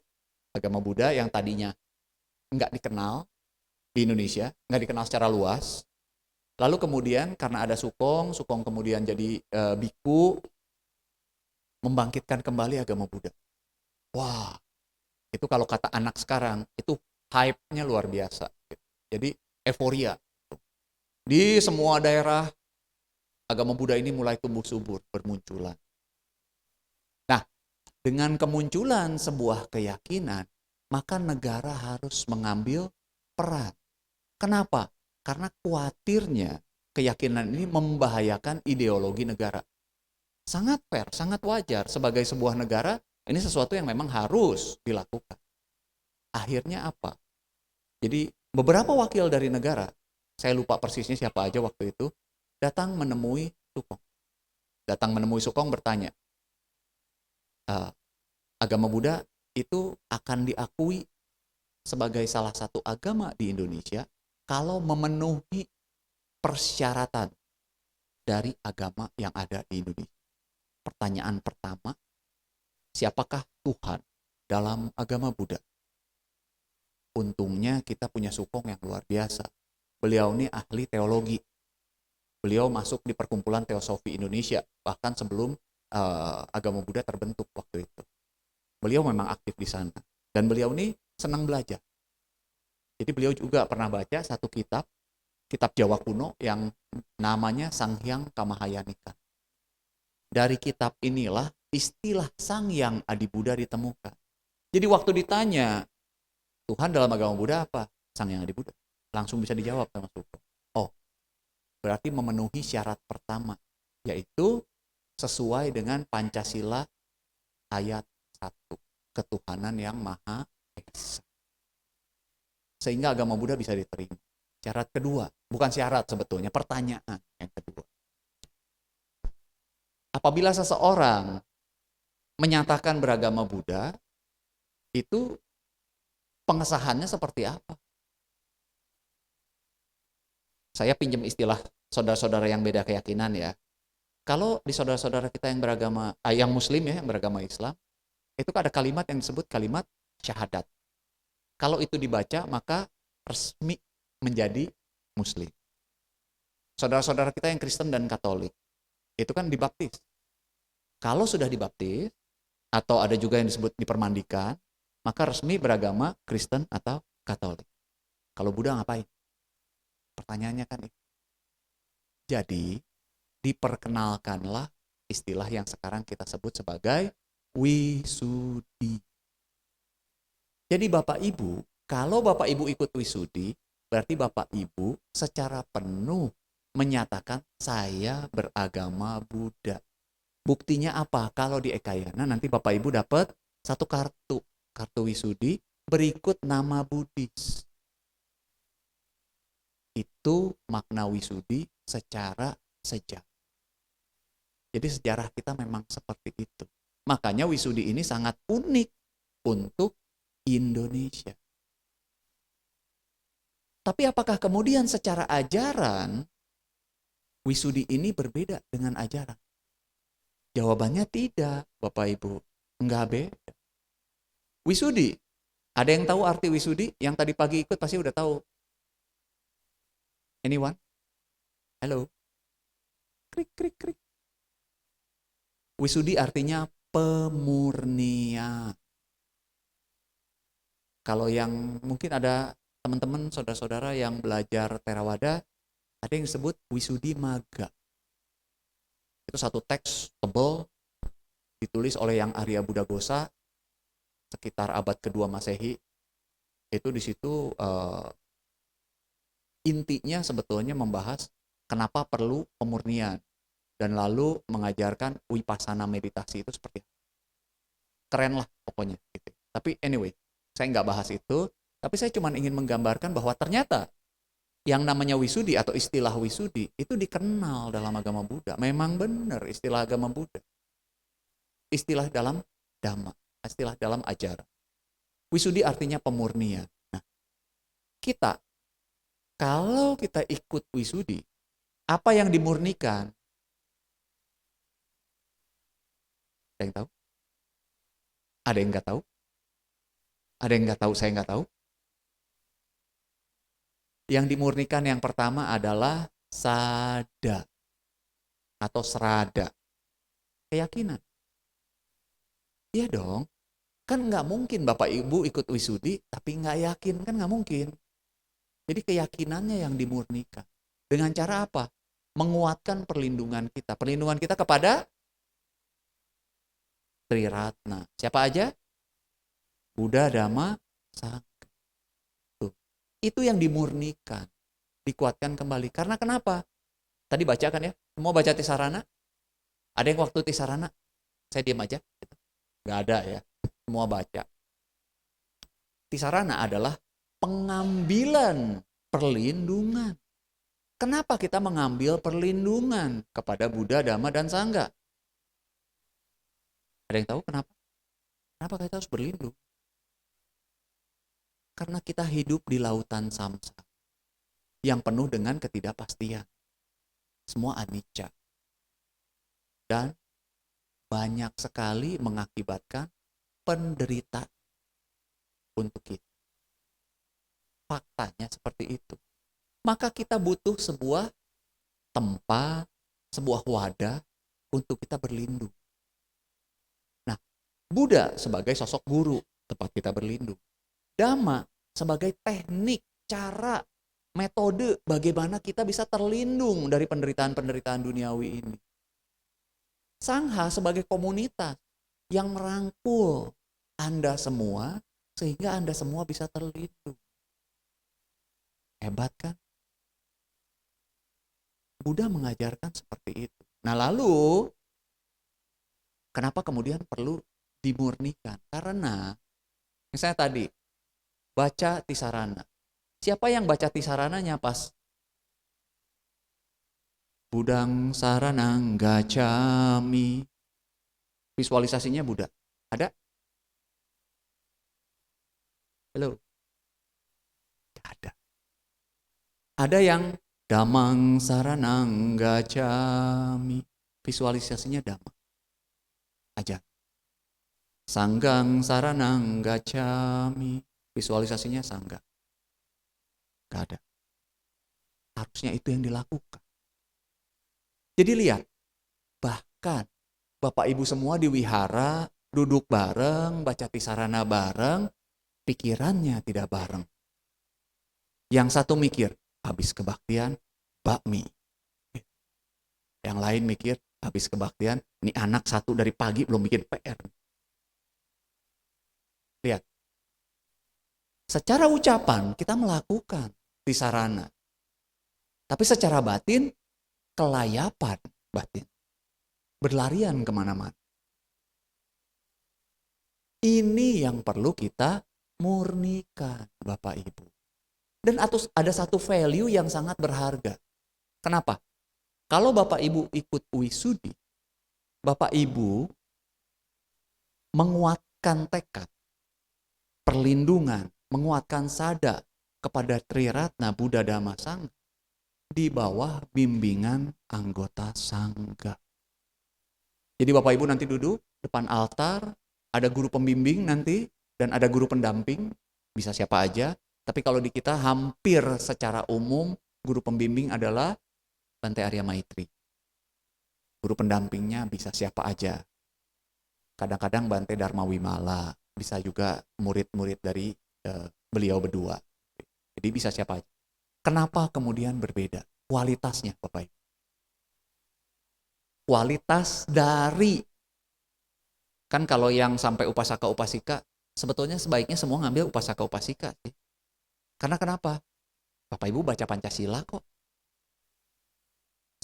agama Buddha yang tadinya nggak dikenal di Indonesia, nggak dikenal secara luas, lalu kemudian karena ada Sukong kemudian jadi biku, membangkitkan kembali agama Buddha. Wah, itu kalau kata anak sekarang, itu hype-nya luar biasa. Jadi euforia. Di semua daerah, agama Buddha ini mulai tumbuh subur, bermunculan. Nah, dengan kemunculan sebuah keyakinan, maka negara harus mengambil peran. Kenapa? Karena khawatirnya keyakinan ini membahayakan ideologi negara. Sangat fair, sangat wajar sebagai sebuah negara, ini sesuatu yang memang harus dilakukan. Akhirnya apa? Jadi beberapa wakil dari negara, saya lupa persisnya siapa aja waktu itu, datang menemui Sukong. Datang menemui Sukong bertanya, agama Buddha itu akan diakui sebagai salah satu agama di Indonesia kalau memenuhi persyaratan dari agama yang ada di Indonesia. Pertanyaan pertama, siapakah Tuhan dalam agama Buddha? Untungnya kita punya Sukong yang luar biasa. Beliau ini ahli teologi. Beliau masuk di Perkumpulan Teosofi Indonesia, bahkan sebelum agama Buddha terbentuk waktu itu. Beliau memang aktif di sana. Dan beliau ini senang belajar. Jadi beliau juga pernah baca satu kitab Jawa kuno yang namanya Sanghyang Kamahayanika. Dari kitab inilah istilah Sangyang Adi Buddha ditemukan. Jadi waktu ditanya, Tuhan dalam agama Buddha apa? Sangyang Adi Buddha. Langsung bisa dijawab sama Sukong. Oh, berarti memenuhi syarat pertama, yaitu sesuai dengan Pancasila ayat 1, ketuhanan yang Maha Esa. Sehingga agama Buddha bisa diterima. Syarat kedua, bukan syarat sebetulnya, pertanyaan yang kedua. Apabila seseorang menyatakan beragama Buddha, itu pengesahannya seperti apa? Saya pinjam istilah saudara-saudara yang beda keyakinan ya. Kalau di saudara-saudara kita yang beragama, yang muslim ya, yang beragama Islam, itu ada kalimat yang disebut kalimat syahadat. Kalau itu dibaca, maka resmi menjadi muslim. Saudara-saudara kita yang Kristen dan Katolik, itu kan dibaptis. Kalau sudah dibaptis, atau ada juga yang disebut dipermandikan, maka resmi beragama Kristen atau Katolik. Kalau Buddha ngapain? Pertanyaannya kan itu. Jadi, diperkenalkanlah istilah yang sekarang kita sebut sebagai Wisudi. Jadi Bapak Ibu, kalau Bapak Ibu ikut Wisudi, berarti Bapak Ibu secara penuh menyatakan saya beragama Buddha. Buktinya apa? Kalau di Ekayana nanti Bapak Ibu dapat satu kartu Wisudi berikut nama Buddhis. Itu makna Wisudi secara sejarah. Jadi sejarah kita memang seperti itu. Makanya Wisudi ini sangat unik untuk Indonesia. Tapi apakah kemudian secara ajaran wisudi ini berbeda dengan ajaran? Jawabannya tidak, Bapak Ibu. Enggak beda. Wisudi, ada yang tahu arti wisudi? Yang tadi pagi ikut pasti udah tahu. Anyone? Halo? Krik, krik, krik. Wisudi artinya pemurnian. Kalau yang mungkin ada teman-teman, saudara-saudara yang belajar Theravada, ada yang disebut wisudi magga. Itu satu teks tebal, ditulis oleh yang Arya Buddhaghosa sekitar abad kedua Masehi. Itu di situ intinya sebetulnya membahas kenapa perlu pemurnian dan lalu mengajarkan wipasana meditasi itu seperti apa. Keren lah pokoknya gitu. Tapi anyway, saya nggak bahas itu, tapi saya cuma ingin menggambarkan bahwa ternyata yang namanya wisudi atau istilah wisudi itu dikenal dalam agama Buddha. Memang benar istilah agama Buddha. Istilah dalam Dhamma, istilah dalam ajaran. Wisudi artinya pemurnian. Nah, kalau kita ikut wisudi, apa yang dimurnikan? Ada yang tahu? Ada yang nggak tahu? Ada yang nggak tahu, saya nggak tahu. Yang dimurnikan yang pertama adalah sada atau serada. Keyakinan. Iya dong. Kan nggak mungkin Bapak Ibu ikut wisudi tapi nggak yakin. Kan nggak mungkin. Jadi keyakinannya yang dimurnikan. Dengan cara apa? Menguatkan perlindungan kita. Perlindungan kita kepada Triratna. Siapa aja? Buddha, Dhamma, Sangha. Itu yang dimurnikan, dikuatkan kembali. Karena kenapa? Tadi bacakan ya, semua baca Tisarana. Ada yang waktu Tisarana? Saya diam aja. Gak ada ya, semua baca. Tisarana adalah pengambilan perlindungan. Kenapa kita mengambil perlindungan kepada Buddha, Dhamma, dan Sangha? Ada yang tahu kenapa? Kenapa kita harus berlindung? Karena kita hidup di lautan samsara yang penuh dengan ketidakpastian. Semua anicca. Dan banyak sekali mengakibatkan penderitaan untuk kita. Faktanya seperti itu. Maka kita butuh sebuah tempat, sebuah wadah untuk kita berlindung. Nah, Buddha sebagai sosok guru tempat kita berlindung. Dhamma sebagai teknik, cara, metode bagaimana kita bisa terlindung dari penderitaan-penderitaan duniawi ini. Sangha sebagai komunitas yang merangkul Anda semua sehingga Anda semua bisa terlindung. Hebat kan? Buddha mengajarkan seperti itu. Nah lalu, kenapa kemudian perlu dimurnikan? Karena, misalnya tadi, baca Tisarana. Siapa yang baca Tisarananya pas? Budang saranang gacami. Visualisasinya Buddha. Ada? Halo? Ada. Ada yang Damang saranang gacami. Visualisasinya Dhamma. Aja. Sanggang saranang gacami. Visualisasinya Sangga. Gak ada. Harusnya itu yang dilakukan. Jadi lihat, bahkan Bapak Ibu semua di wihara, duduk bareng, baca Tisarana bareng, pikirannya tidak bareng. Yang satu mikir, habis kebaktian, bakmi. Yang lain mikir, habis kebaktian, ini anak satu dari pagi belum bikin PR. Lihat. Secara ucapan kita melakukan Tisarana. Tapi secara batin, kelayapan batin. Berlarian kemana-mana. Ini yang perlu kita murnikan, Bapak Ibu. Dan ada satu value yang sangat berharga. Kenapa? Kalau Bapak Ibu ikut wisudi, Bapak Ibu menguatkan tekad, perlindungan, menguatkan sada kepada Triratna Buddha Dhamma Sangha di bawah bimbingan anggota Sangga. Jadi Bapak Ibu nanti duduk depan altar, ada guru pembimbing nanti, dan ada guru pendamping, bisa siapa aja. Tapi kalau di kita hampir secara umum, guru pembimbing adalah Bante Arya Maitri. Guru pendampingnya bisa siapa aja. Kadang-kadang Bante Dharma Wimala, bisa juga murid-murid dari beliau berdua. Jadi bisa siapa aja. Kenapa kemudian berbeda? Kualitasnya Bapak Ibu. Kualitas dari, kan kalau yang sampai upasaka upasika, sebetulnya sebaiknya semua ngambil upasaka upasika sih. Karena kenapa? Bapak Ibu baca Pancasila kok.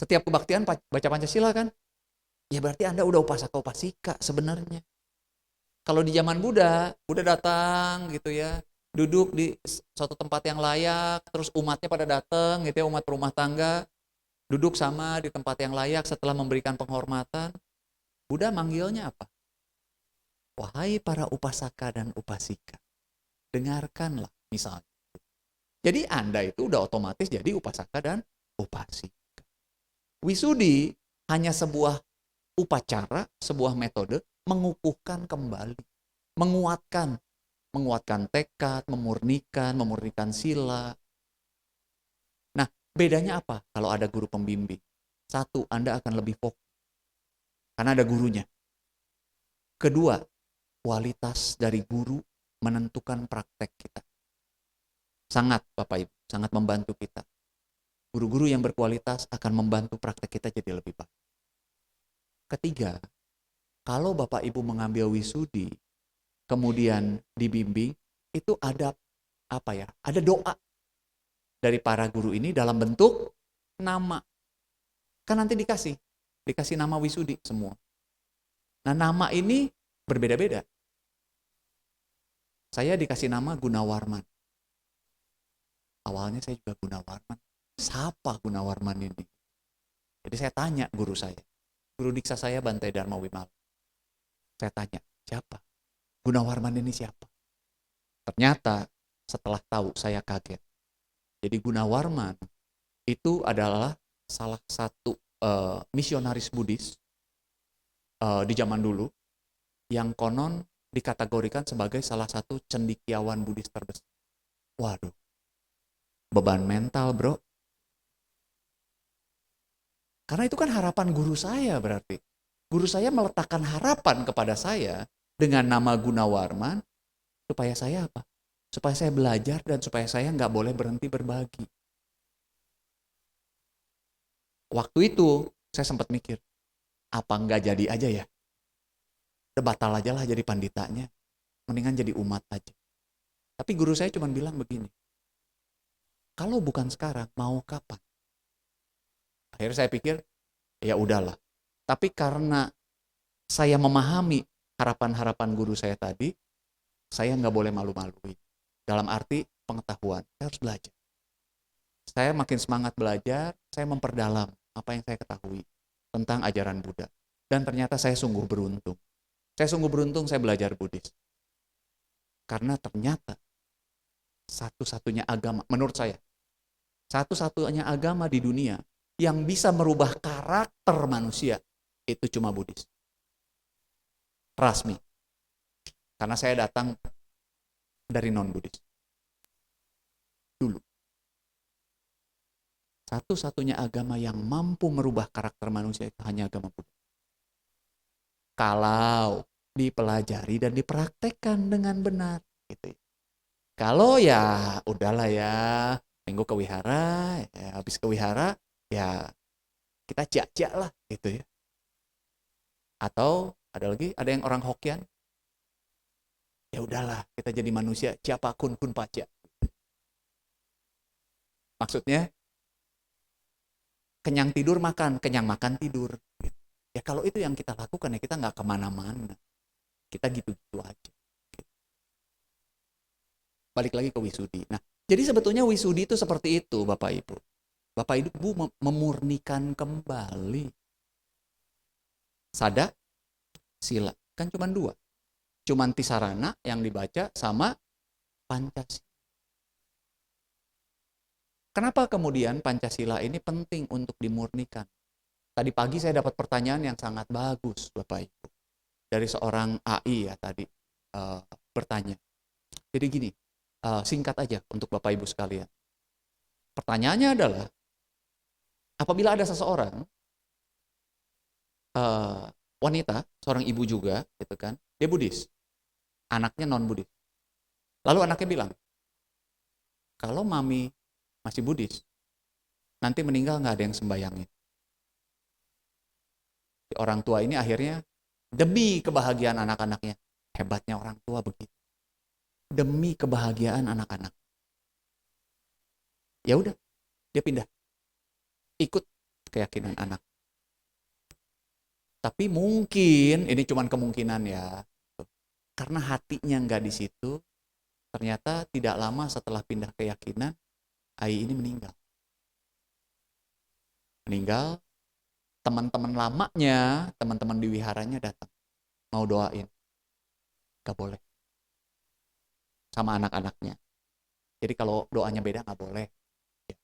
Setiap kebaktian baca Pancasila kan? Ya berarti Anda udah upasaka upasika sebenarnya. Kalau di zaman Buddha datang gitu ya, duduk di suatu tempat yang layak, terus umatnya pada datang gitu ya, umat rumah tangga, duduk sama di tempat yang layak setelah memberikan penghormatan. Buddha manggilnya apa? Wahai para upasaka dan upasika, dengarkanlah misalnya. Jadi Anda itu udah otomatis jadi upasaka dan upasika. Wisudi hanya sebuah upacara, sebuah metode mengukuhkan kembali, menguatkan tekad, memurnikan sila. Nah, bedanya apa kalau ada guru pembimbing? Satu, Anda akan lebih fokus karena ada gurunya. Kedua, kualitas dari guru menentukan praktek kita. Sangat Bapak Ibu, sangat membantu kita. Guru-guru yang berkualitas akan membantu praktek kita jadi lebih baik. Ketiga, kalau Bapak Ibu mengambil wisudi, kemudian dibimbing, itu ada apa ya? Ada doa dari para guru ini dalam bentuk nama. Kan nanti dikasih nama wisudi semua. Nah, nama ini berbeda-beda. Saya dikasih nama Gunawarman. Awalnya saya juga Gunawarman. Siapa Gunawarman ini? Jadi saya tanya guru saya. Guru diksa saya Bante Dharma Wimala. Saya tanya, siapa? Gunawarman ini siapa? Ternyata setelah tahu saya kaget. Jadi Gunawarman itu adalah salah satu misionaris Buddhis di zaman dulu yang konon dikategorikan sebagai salah satu cendekiawan Buddhis terbesar. Waduh, beban mental bro. Karena itu kan harapan guru saya berarti. Guru saya meletakkan harapan kepada saya dengan nama Gunawarman supaya saya apa? Supaya saya belajar dan supaya saya nggak boleh berhenti berbagi. Waktu itu saya sempat mikir, apa nggak jadi aja ya? Udah batal aja lah jadi panditanya. Mendingan jadi umat aja. Tapi guru saya cuma bilang begini, kalau bukan sekarang, mau kapan? Akhirnya saya pikir, ya udahlah. Tapi karena saya memahami harapan-harapan guru saya tadi, saya nggak boleh malu-maluin. Dalam arti pengetahuan, saya harus belajar. Saya makin semangat belajar, saya memperdalam apa yang saya ketahui tentang ajaran Buddha. Dan ternyata saya sungguh beruntung. Saya sungguh beruntung saya belajar Buddhis. Karena ternyata satu-satunya agama, menurut saya, satu-satunya agama di dunia yang bisa merubah karakter manusia, itu cuma Buddhis. Rasmi. Karena saya datang dari non-Buddhis. Dulu. Satu-satunya agama yang mampu merubah karakter manusia itu hanya agama Buddha. Kalau dipelajari dan dipraktekkan dengan benar. Gitu. Kalau ya udahlah ya, minggu ke wihara, ya, habis ke wihara, ya kita jak-jak lah gitu ya. Atau ada yang orang Hokkien, ya udahlah kita jadi manusia, siapa kun paca. Maksudnya, kenyang tidur makan, kenyang makan tidur. Ya kalau itu yang kita lakukan ya kita nggak kemana-mana. Kita gitu-gitu aja. Balik lagi ke wisudi. Nah, jadi sebetulnya wisudi itu seperti itu Bapak Ibu. Bapak Ibu memurnikan kembali. Sada, sila. Kan cuma 2. Cuman Tisarana yang dibaca sama Pancasila. Kenapa kemudian Pancasila ini penting untuk dimurnikan? Tadi pagi saya dapat pertanyaan yang sangat bagus, Bapak Ibu. Dari seorang AI ya tadi bertanya. Jadi gini, singkat aja untuk Bapak Ibu sekalian. Pertanyaannya adalah, apabila ada seseorang, wanita, seorang ibu juga, gitu kan, dia Buddhis, anaknya non-Buddhis. Lalu anaknya bilang, kalau mami masih Buddhis, nanti meninggal nggak ada yang sembayangin. Orang tua ini akhirnya demi kebahagiaan anak-anaknya, hebatnya orang tua begitu. Demi kebahagiaan anak-anak. Ya udah, dia pindah. Ikut keyakinan anak. Tapi mungkin, ini cuma kemungkinan ya, karena hatinya nggak di situ, ternyata tidak lama setelah pindah keyakinan, Ai ini meninggal. Meninggal, teman-teman lamanya, teman-teman di wiharanya datang. Mau doain. Gak boleh. Sama anak-anaknya. Jadi kalau doanya beda gak boleh. Ya,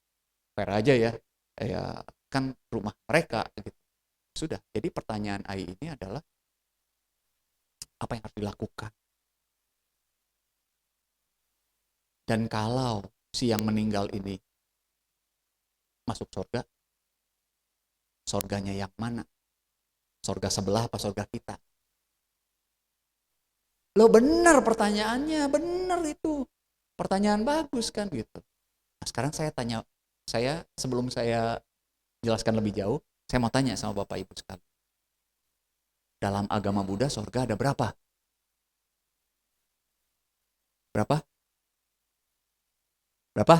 fair aja ya. Ya kan rumah mereka gitu. Sudah. Jadi pertanyaan Ai ini adalah, apa yang harus dilakukan? Dan kalau si yang meninggal ini masuk surga, surganya yang mana? Surga sebelah apa surga kita? Loh benar pertanyaannya, benar itu. Pertanyaan bagus kan gitu. Nah, sekarang saya tanya, sebelum saya jelaskan lebih jauh, saya mau tanya sama Bapak Ibu sekalian. Dalam agama Buddha surga ada berapa? Berapa? Berapa?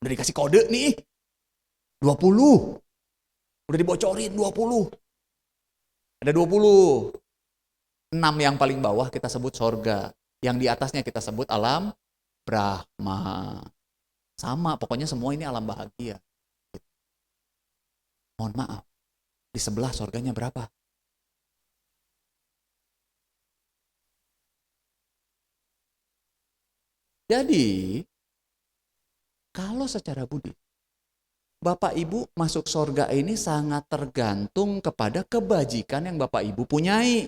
Udah dikasih kode nih. 20. Udah dibocorin 20. Ada 20. 6 yang paling bawah kita sebut sorga. Yang di atasnya kita sebut alam Brahma. Sama, pokoknya semua ini alam bahagia. Mohon maaf, di sebelah sorganya berapa? Jadi, kalau secara Buddhis, Bapak Ibu masuk sorga ini sangat tergantung kepada kebajikan yang Bapak Ibu punyai.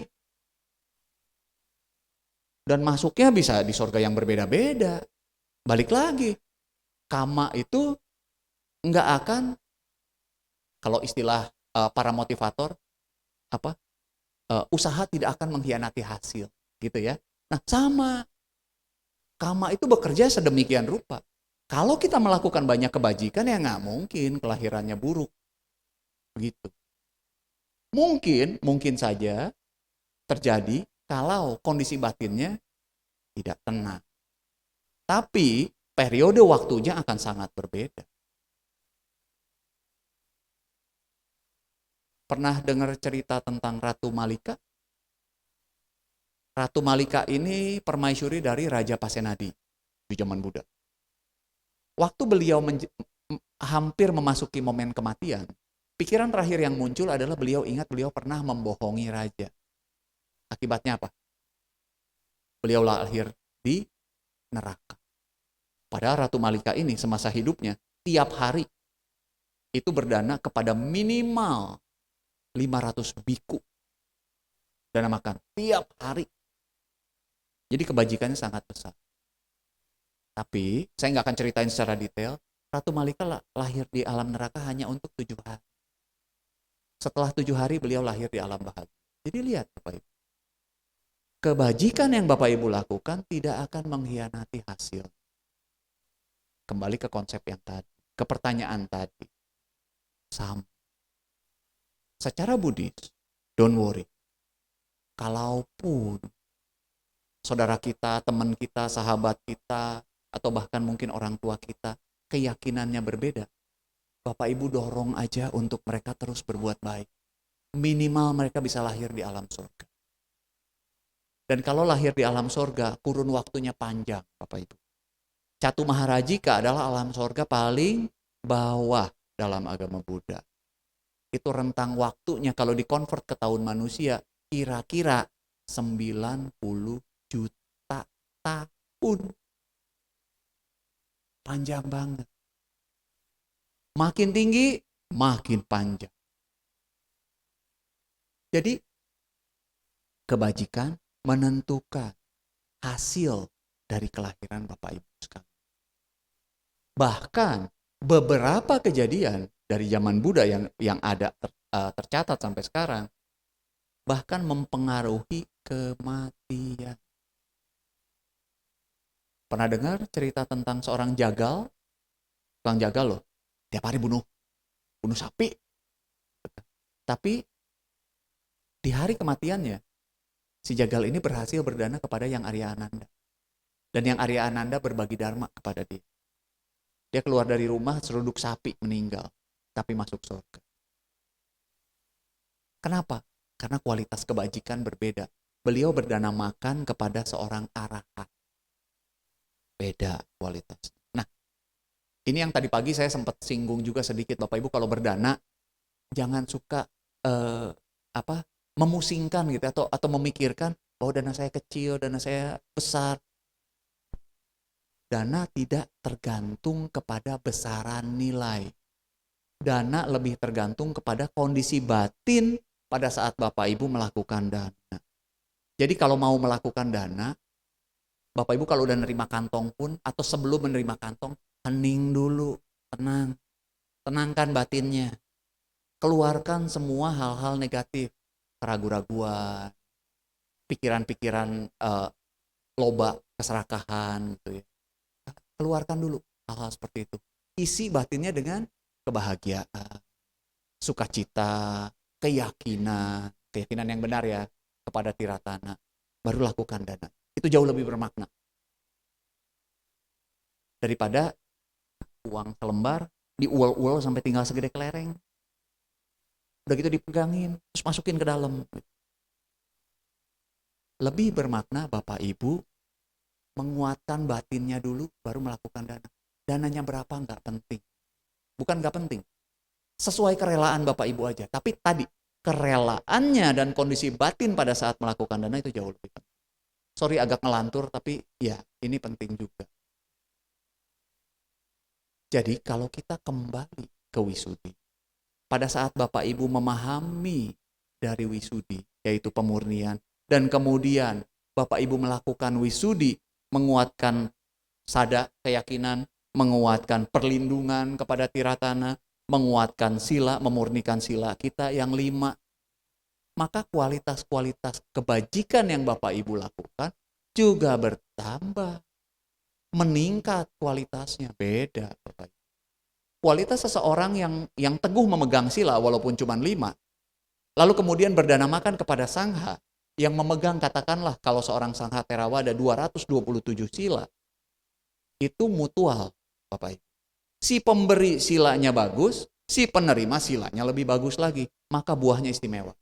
Dan masuknya bisa di sorga yang berbeda-beda. Balik lagi, kama itu nggak akan, kalau istilah para motivator, usaha tidak akan mengkhianati hasil, gitu ya. Nah sama, kama itu bekerja sedemikian rupa. Kalau kita melakukan banyak kebajikan ya nggak mungkin kelahirannya buruk, begitu. Mungkin saja terjadi kalau kondisi batinnya tidak tenang. Tapi periode waktunya akan sangat berbeda. Pernah dengar cerita tentang Ratu Malika? Ratu Malika ini permaisuri dari Raja Pasenadi di zaman Buddha. Waktu beliau hampir memasuki momen kematian, pikiran terakhir yang muncul adalah beliau ingat beliau pernah membohongi raja. Akibatnya apa? Beliau lahir di neraka. Padahal Ratu Malika ini semasa hidupnya tiap hari itu berdana kepada minimal 500 biku dana makan tiap hari. Jadi kebajikannya sangat besar. Tapi saya nggak akan ceritain secara detail. Ratu Malika lahir di alam neraka hanya untuk 7 hari. Setelah 7 hari beliau lahir di alam bahagia. Jadi lihat Bapak Ibu. Kebajikan yang Bapak Ibu lakukan tidak akan mengkhianati hasil. Kembali ke konsep yang tadi, ke pertanyaan tadi. Sama. Secara Buddhis, don't worry. Kalaupun saudara kita, teman kita, sahabat kita, atau bahkan mungkin orang tua kita, keyakinannya berbeda, Bapak Ibu dorong aja untuk mereka terus berbuat baik. Minimal mereka bisa lahir di alam surga. Dan kalau lahir di alam surga, kurun waktunya panjang, Bapak Ibu. Catu Maharajika adalah alam surga paling bawah dalam agama Buddha. Itu rentang waktunya kalau dikonvert ke tahun manusia, kira-kira 90 juta tahun. Panjang banget. Makin tinggi, makin panjang. Jadi kebajikan menentukan hasil dari kelahiran Bapak Ibu sekalian. Bahkan beberapa kejadian dari zaman Buddha yang ada tercatat sampai sekarang bahkan mempengaruhi kematian. Pernah dengar cerita tentang seorang jagal? Tukang jagal loh, tiap hari bunuh sapi. Tapi di hari kematiannya, si jagal ini berhasil berdana kepada Yang Arya Ananda. Dan Yang Arya Ananda berbagi dharma kepada dia. Dia keluar dari rumah, seruduk sapi meninggal, tapi masuk surga. Kenapa? Karena kualitas kebajikan berbeda. Beliau berdana makan kepada seorang arahat. Beda kualitas. Nah, ini yang tadi pagi saya sempat singgung juga sedikit, Bapak Ibu, kalau berdana jangan suka memusingkan gitu atau memikirkan bahwa dana saya kecil, dana saya besar. Dana tidak tergantung kepada besaran nilai. Dana lebih tergantung kepada kondisi batin pada saat Bapak Ibu melakukan dana. Jadi kalau mau melakukan dana, Bapak Ibu kalau udah nerima kantong pun atau sebelum menerima kantong, hening dulu, tenang. Tenangkan batinnya. Keluarkan semua hal-hal negatif, keraguan-raguan, pikiran-pikiran loba, keserakahan gitu ya. Keluarkan dulu hal-hal seperti itu. Isi batinnya dengan kebahagiaan, sukacita, keyakinan yang benar ya kepada Tiratana. Baru lakukan dana. Itu jauh lebih bermakna daripada uang selembar diuel-uel sampai tinggal segede kelereng. Udah gitu dipegangin, terus masukin ke dalam. Lebih bermakna Bapak Ibu menguatkan batinnya dulu, baru melakukan dana. Dananya berapa nggak penting. Bukan nggak penting. Sesuai kerelaan Bapak Ibu aja. Tapi tadi, kerelaannya dan kondisi batin pada saat melakukan dana itu jauh lebih penting. Sorry agak ngelantur, tapi ya ini penting juga. Jadi kalau kita kembali ke Wisudi, pada saat Bapak Ibu memahami dari Wisudi, yaitu pemurnian, dan kemudian Bapak Ibu melakukan Wisudi, menguatkan sada, keyakinan, menguatkan perlindungan kepada Tiratana, menguatkan sila, memurnikan sila kita yang 5, maka kualitas-kualitas kebajikan yang Bapak Ibu lakukan juga bertambah. Meningkat kualitasnya, beda Bapak Ibu. Kualitas seseorang yang teguh memegang sila walaupun cuma 5, lalu kemudian berdana makan kepada sangha yang memegang, katakanlah kalau seorang sangha Theravada 227 sila, itu mutual Bapak Ibu. Si pemberi silanya bagus, si penerima silanya lebih bagus lagi, maka buahnya istimewa.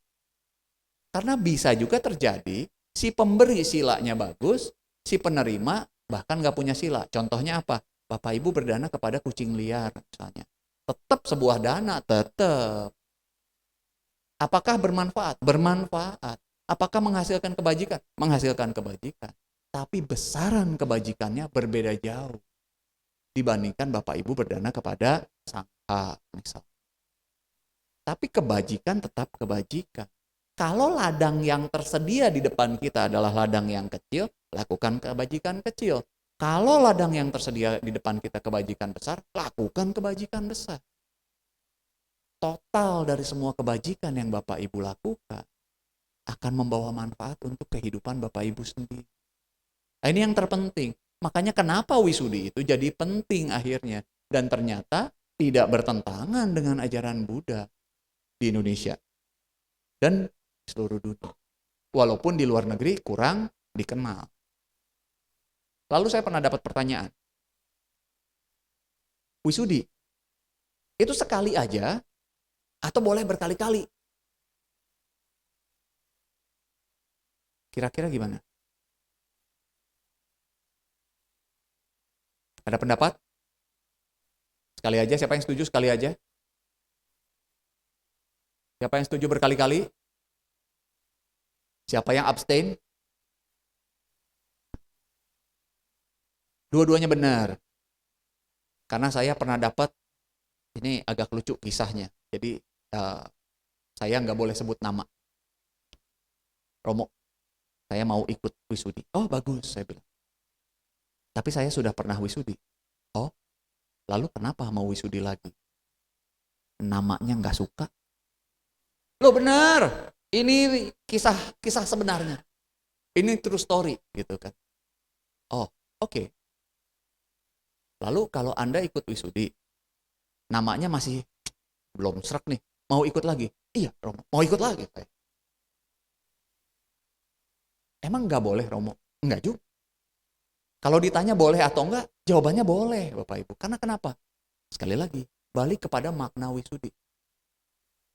Karena bisa juga terjadi si pemberi silanya bagus, si penerima bahkan nggak punya sila. Contohnya apa? Bapak Ibu berdana kepada kucing liar misalnya. Tetap sebuah dana, tetap. Apakah bermanfaat? Bermanfaat. Apakah menghasilkan kebajikan? Menghasilkan kebajikan. Tapi besaran kebajikannya berbeda jauh dibandingkan Bapak Ibu berdana kepada sangha misalnya. Tapi kebajikan tetap kebajikan. Kalau ladang yang tersedia di depan kita adalah ladang yang kecil, lakukan kebajikan kecil. Kalau ladang yang tersedia di depan kita kebajikan besar, lakukan kebajikan besar. Total dari semua kebajikan yang Bapak Ibu lakukan akan membawa manfaat untuk kehidupan Bapak Ibu sendiri. Nah, ini yang terpenting. Makanya kenapa Wisudi itu jadi penting akhirnya. Dan ternyata tidak bertentangan dengan ajaran Buddha di Indonesia dan seluruh dunia. Walaupun di luar negeri kurang dikenal. Lalu saya pernah dapat pertanyaan. Wisudi, itu sekali aja atau boleh berkali-kali? Kira-kira gimana? Ada pendapat? Sekali aja, siapa yang setuju sekali aja? Siapa yang setuju berkali-kali? Siapa yang abstain? Dua-duanya benar. Karena saya pernah dapat, ini agak lucu kisahnya. Jadi saya nggak boleh sebut nama. Romo, saya mau ikut wisudi. Oh bagus, saya bilang. Tapi saya sudah pernah wisudi. Oh, lalu kenapa mau wisudi lagi? Namanya nggak suka. Loh benar, ini kisah sebenarnya. Ini true story gitu kan. Oh, oke. Lalu kalau Anda ikut wisudi, namanya masih belum srek nih, mau ikut lagi? Iya, Romo, mau ikut lagi. Emang nggak boleh, Romo? Enggak juga. Kalau ditanya boleh atau enggak, jawabannya boleh, Bapak Ibu. Karena kenapa? Sekali lagi, balik kepada makna wisudi.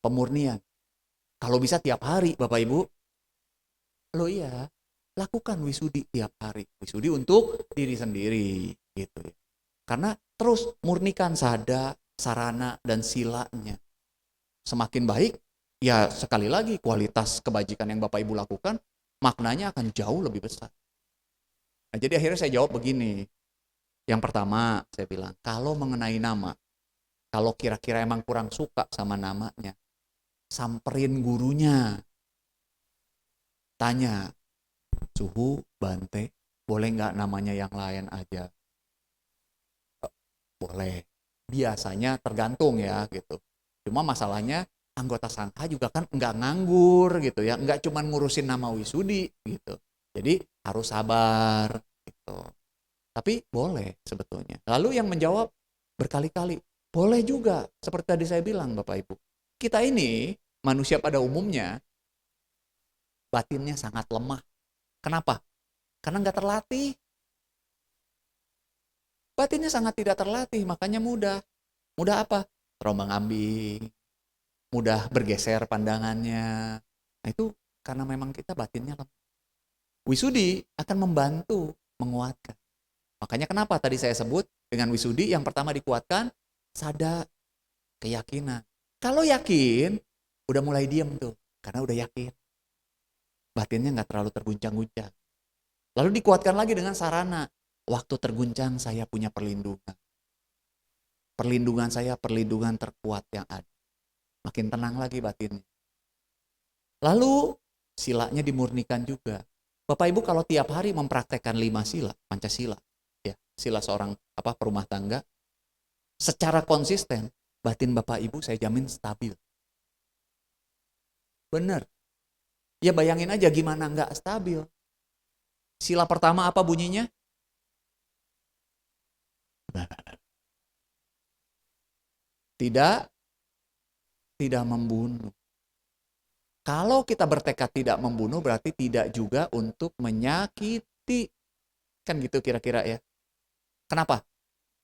Pemurnian. Kalau bisa tiap hari, Bapak Ibu. Loh iya, lakukan wisudi tiap hari. Wisudi untuk diri sendiri, gitu ya. Karena terus murnikan sada, sarana, dan silanya. Semakin baik, ya sekali lagi kualitas kebajikan yang Bapak Ibu lakukan, maknanya akan jauh lebih besar. Nah, jadi akhirnya saya jawab begini. Yang pertama, saya bilang, kalau mengenai nama, kalau kira-kira emang kurang suka sama namanya, samperin gurunya. Tanya, Suhu, Bante, boleh nggak namanya yang lain aja? Boleh. Biasanya tergantung ya gitu. Cuma masalahnya anggota sangka juga kan nggak nganggur gitu ya, nggak cuma ngurusin nama wisudi gitu. Jadi harus sabar gitu. Tapi boleh sebetulnya. Lalu yang menjawab berkali-kali, boleh juga. Seperti tadi saya bilang Bapak Ibu. Kita ini manusia pada umumnya batinnya sangat lemah. Kenapa? Karena nggak terlatih. Batinnya sangat tidak terlatih, makanya mudah. Mudah apa? Terombang-ambing, mudah bergeser pandangannya. Nah itu karena memang kita batinnya lemah. Wisudi akan membantu menguatkan. Makanya kenapa tadi saya sebut dengan wisudi yang pertama dikuatkan, sada, keyakinan. Kalau yakin, udah mulai diem tuh, karena udah yakin. Batinnya nggak terlalu terguncang-guncang. Lalu dikuatkan lagi dengan sarana. Waktu terguncang saya punya perlindungan. Perlindungan saya perlindungan terkuat yang ada. Makin tenang lagi batinnya. Lalu silanya dimurnikan juga. Bapak Ibu kalau tiap hari mempraktekkan 5 sila, Pancasila, ya, sila seorang perumah tangga, secara konsisten, batin Bapak Ibu saya jamin stabil. Benar. Ya bayangin aja gimana nggak stabil. Sila pertama apa bunyinya? Tidak membunuh. Kalau kita bertekad tidak membunuh berarti tidak juga untuk menyakiti. Kan gitu kira-kira ya. Kenapa?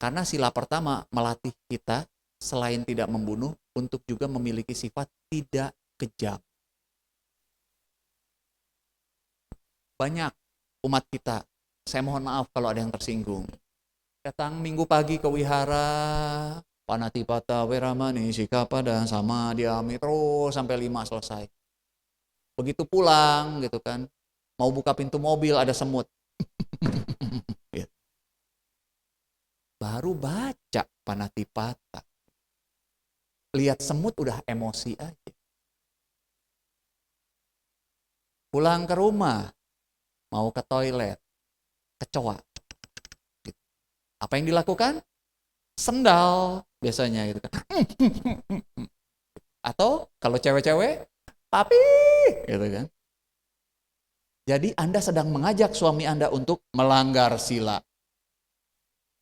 Karena sila pertama melatih kita selain tidak membunuh untuk juga memiliki sifat tidak kejam. Banyak umat kita, saya mohon maaf kalau ada yang tersinggung. Datang minggu pagi ke wihara, Panatipata, Weramani, Sikapada, sama diami terus sampai 5 selesai. Begitu pulang gitu kan, mau buka pintu mobil ada semut. Baru baca Panatipata. Lihat semut udah emosi aja. Pulang ke rumah, mau ke toilet, kecoa. Apa yang dilakukan? Sendal biasanya gitu kan. Atau kalau cewek-cewek, papi gitu kan. Jadi Anda sedang mengajak suami Anda untuk melanggar sila.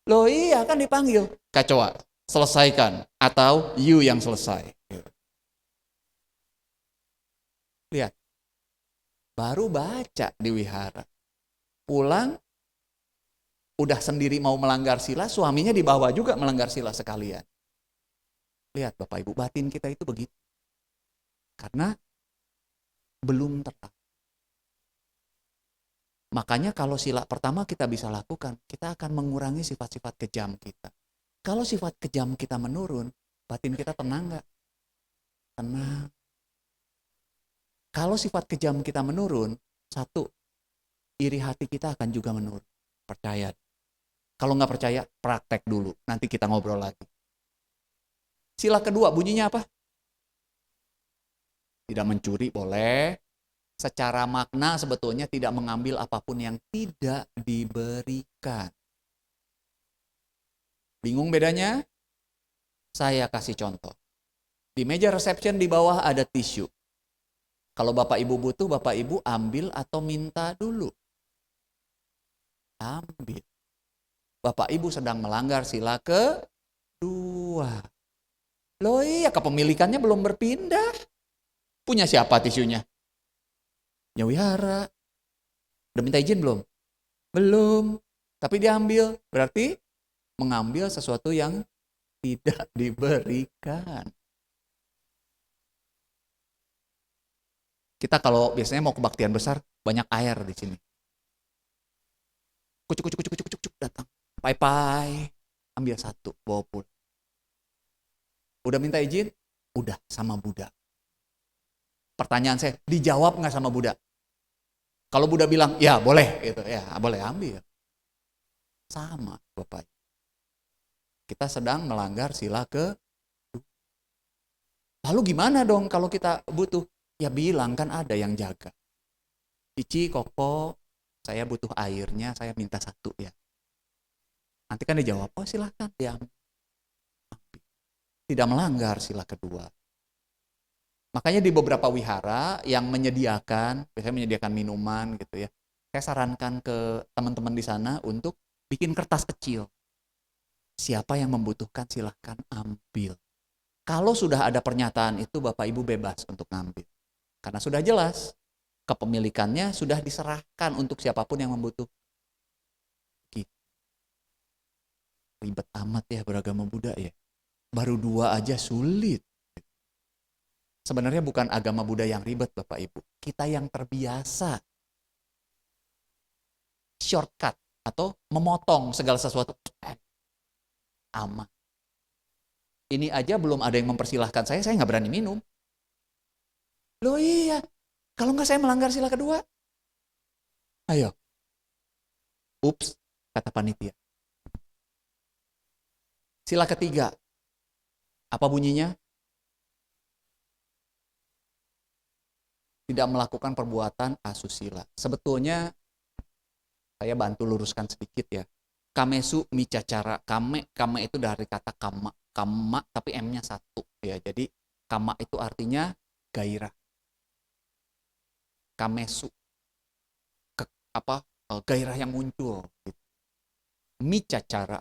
Loh iya kan dipanggil. Kecoa, selesaikan. Atau you yang selesai. Lihat. Baru baca di wihara. Pulang, udah sendiri mau melanggar sila, suaminya dibawa juga melanggar sila sekalian. Lihat Bapak Ibu, batin kita itu begitu. Karena belum terlatih. Makanya kalau sila pertama kita bisa lakukan, kita akan mengurangi sifat-sifat kejam kita. Kalau sifat kejam kita menurun, batin kita tenang nggak? Tenang. Kalau sifat kejam kita menurun, satu, iri hati kita akan juga menurun. Percaya. Kalau nggak percaya, praktek dulu. Nanti kita ngobrol lagi. Sila kedua, bunyinya apa? Tidak mencuri, boleh. Secara makna sebetulnya tidak mengambil apapun yang tidak diberikan. Bingung bedanya? Saya kasih contoh. Di meja reception di bawah ada tisu. Kalau Bapak Ibu butuh, Bapak Ibu ambil atau minta dulu? Ambil. Bapak Ibu sedang melanggar sila kedua. Loh iya, kepemilikannya belum berpindah. Punya siapa tisunya? Ya wihara. Udah minta izin belum? Belum. Tapi diambil. Berarti mengambil sesuatu yang tidak diberikan. Kita kalau biasanya mau kebaktian besar, banyak air di sini. Kucuk, kucuk, kucuk, kucuk, kucuk, datang. Pai-pai. Ambil satu, bawa pulang. Udah minta izin? Udah, sama Buddha. Pertanyaan saya, dijawab nggak sama Buddha? Kalau Buddha bilang, ya boleh, gitu, ya boleh ambil. Sama, Bapak. Kita sedang melanggar sila ke. Lalu gimana dong kalau kita butuh? Ya bilang kan ada yang jaga. Cici, Koko, saya butuh airnya, saya minta satu ya. Nanti kan dijawab, oh silahkan diambil. Tidak melanggar sila kedua. Makanya di beberapa wihara yang menyediakan, biasanya menyediakan minuman gitu ya. Saya sarankan ke teman-teman di sana untuk bikin kertas kecil. Siapa yang membutuhkan silahkan ambil. Kalau sudah ada pernyataan itu Bapak Ibu bebas untuk ngambil. Karena sudah jelas, kepemilikannya sudah diserahkan untuk siapapun yang membutuhkan. Gitu. Ribet amat ya beragama Buddha ya. Baru 2 aja sulit. Sebenarnya bukan agama Buddha yang ribet Bapak Ibu. Kita yang terbiasa shortcut atau memotong segala sesuatu. Aman. Ini aja belum ada yang mempersilahkan saya nggak berani minum. Loh iya, kalau nggak saya melanggar sila kedua. Ayo. Ups, kata panitia. Sila ketiga. Apa bunyinya? Tidak melakukan perbuatan asusila. Sebetulnya saya bantu luruskan sedikit ya. Kamesu micacara. Kame itu dari kata kama. Kama tapi M-nya 1 ya. Jadi kama itu artinya gairah. Kamesu. Gairah yang muncul gitu. Micacara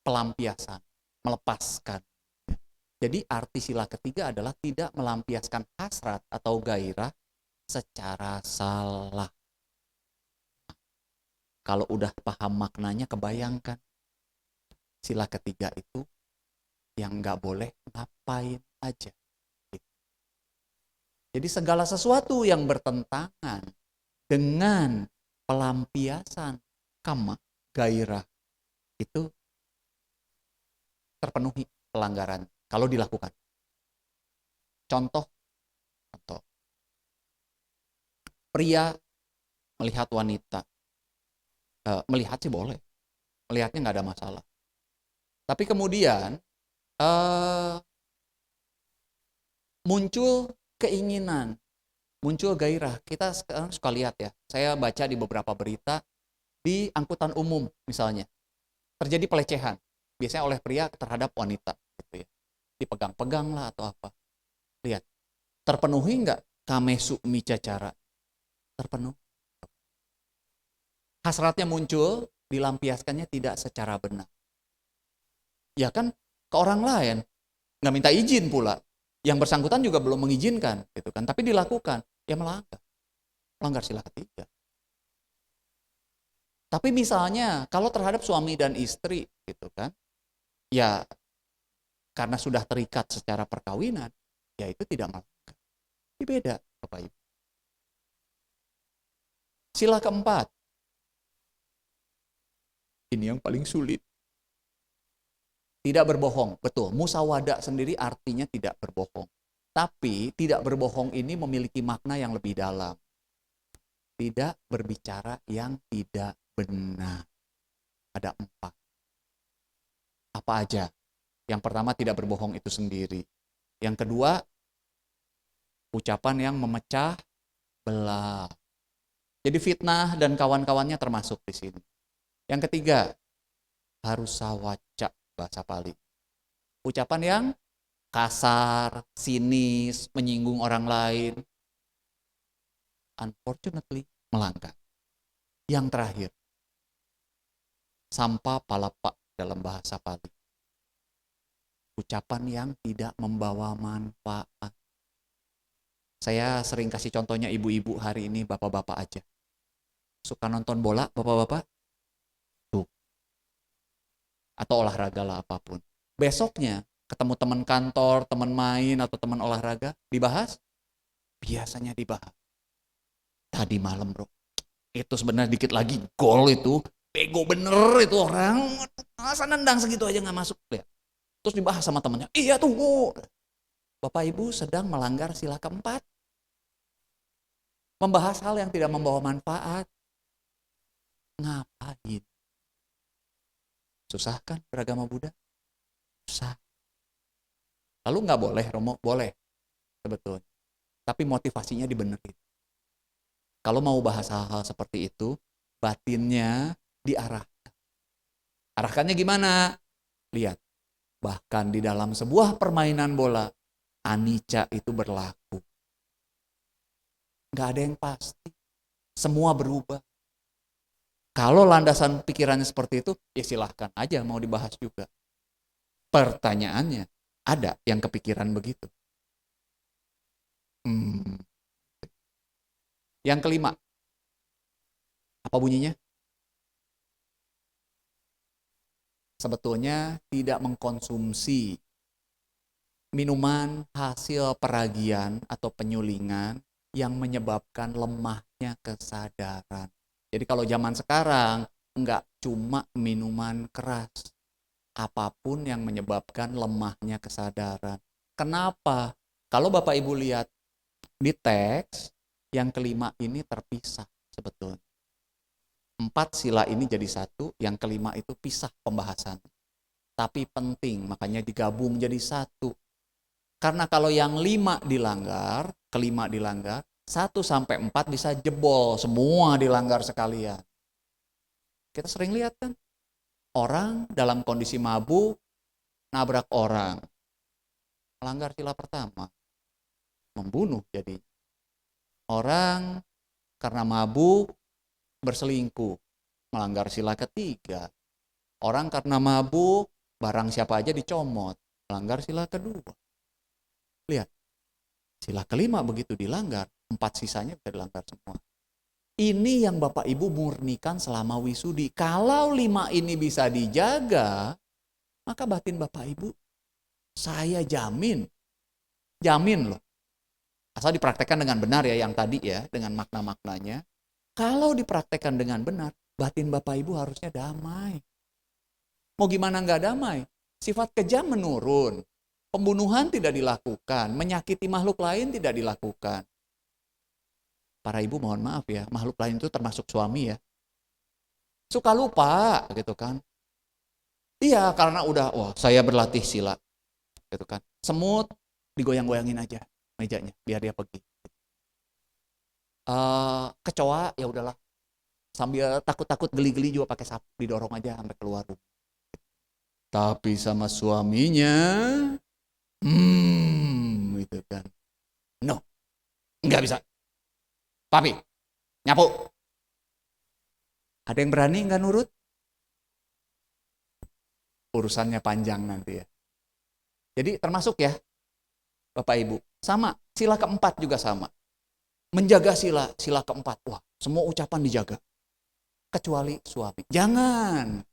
pelampiasan, melepaskan. Jadi arti sila ketiga adalah tidak melampiaskan hasrat atau gairah secara salah. Kalau udah paham maknanya, kebayangkan. Sila ketiga itu yang nggak boleh ngapain aja. Jadi segala sesuatu yang bertentangan dengan pelampiasan kama, gairah, itu terpenuhi pelanggaran. Kalau dilakukan. Contoh. Pria melihat wanita. Melihat sih boleh. Melihatnya nggak ada masalah. Tapi kemudian muncul keinginan. Muncul gairah. Kita sekarang suka lihat ya. Saya baca di beberapa berita. Di angkutan umum misalnya. Terjadi pelecehan. Biasanya oleh pria terhadap wanita. Gitu ya. Dipegang-pegang lah atau apa. Lihat, terpenuhi nggak kamesu micacara? Terpenuhi. Hasratnya muncul, dilampiaskannya tidak secara benar. Ya kan, ke orang lain, nggak minta izin pula. Yang bersangkutan juga belum mengizinkan, gitu kan. Tapi dilakukan, ya melanggar sila ketiga. Tapi misalnya, kalau terhadap suami dan istri, gitu kan, ya karena sudah terikat secara perkawinan, ya itu tidak melanggar. Ini beda, Bapak Ibu. Sila keempat. Ini yang paling sulit. Tidak berbohong. Betul, musawada sendiri artinya tidak berbohong. Tapi tidak berbohong ini memiliki makna yang lebih dalam. Tidak berbicara yang tidak benar. Ada 4. Apa aja? Yang pertama, tidak berbohong itu sendiri. Yang kedua, ucapan yang memecah belah. Jadi fitnah dan kawan-kawannya termasuk di sini. Yang ketiga, harusa waca, bahasa Pali. Ucapan yang kasar, sinis, menyinggung orang lain. Unfortunately, melanggar. Yang terakhir, sampa palapa dalam bahasa Pali. Ucapan yang tidak membawa manfaat. Saya sering kasih contohnya ibu-ibu hari ini, bapak-bapak aja. Suka nonton bola, bapak-bapak? Tuh. Atau olahraga lah apapun. Besoknya, ketemu teman kantor, teman main, atau teman olahraga, dibahas? Biasanya dibahas. Tadi malam bro, itu sebenarnya dikit lagi gol itu. Bego bener itu orang. Masa nendang segitu aja gak masuk. Lihat. Terus dibahas sama temannya, iya tunggu. Bapak Ibu sedang melanggar sila keempat. Membahas hal yang tidak membawa manfaat. Ngapain? Susah kan beragama Buddha? Susah. Lalu nggak boleh, Romo? Boleh. Sebetulnya. Tapi motivasinya dibenerin. Kalau mau bahas hal-hal seperti itu, batinnya diarahkan. Arahkannya gimana? Lihat. Bahkan di dalam sebuah permainan bola, anicca itu berlaku. Nggak ada yang pasti. Semua berubah. Kalau landasan pikirannya seperti itu, ya silahkan aja mau dibahas juga. Pertanyaannya, ada yang kepikiran begitu? Yang kelima, apa bunyinya? Sebetulnya tidak mengkonsumsi minuman hasil peragian atau penyulingan yang menyebabkan lemahnya kesadaran. Jadi kalau zaman sekarang enggak cuma minuman keras, apapun yang menyebabkan lemahnya kesadaran. Kenapa? Kalau Bapak Ibu lihat di teks, yang kelima ini terpisah sebetulnya. 4 sila ini jadi satu, yang kelima itu pisah pembahasan. Tapi penting, makanya digabung jadi satu. Karena kalau yang 5 dilanggar, kelima dilanggar, 1 sampai 4 bisa jebol, semua dilanggar sekalian. Kita sering lihat kan, orang dalam kondisi mabuk, nabrak orang. Melanggar sila pertama, membunuh jadi. Orang karena mabuk, berselingkuh, melanggar sila ketiga. Orang karena mabuk, barang siapa aja dicomot, melanggar sila kedua. Lihat, sila kelima begitu dilanggar, 4 sisanya bisa dilanggar semua. Ini yang Bapak Ibu murnikan selama wisudi. Kalau 5 ini bisa dijaga, maka batin Bapak Ibu, saya jamin loh. Asal dipraktekkan dengan benar ya, yang tadi ya, dengan makna-maknanya. Kalau dipraktekkan dengan benar, batin Bapak Ibu harusnya damai. Mau gimana nggak damai? Sifat kejam menurun. Pembunuhan tidak dilakukan. Menyakiti makhluk lain tidak dilakukan. Para ibu mohon maaf ya, makhluk lain itu termasuk suami ya. Suka lupa gitu kan. Iya, karena udah, wah saya berlatih sila. Gitu kan. Semut digoyang-goyangin aja mejanya, biar dia pergi. Kecoa ya udahlah, sambil takut-takut geli-geli juga pakai sapu didorong aja sampai keluar rumah. Tapi sama suaminya gitu kan, no, nggak bisa. Papi nyapu. Ada yang berani nggak nurut? Urusannya panjang nanti ya. Jadi termasuk ya Bapak Ibu, sama sila keempat juga sama. Menjaga sila keempat. Wah, semua ucapan dijaga. Kecuali suami. Jangan.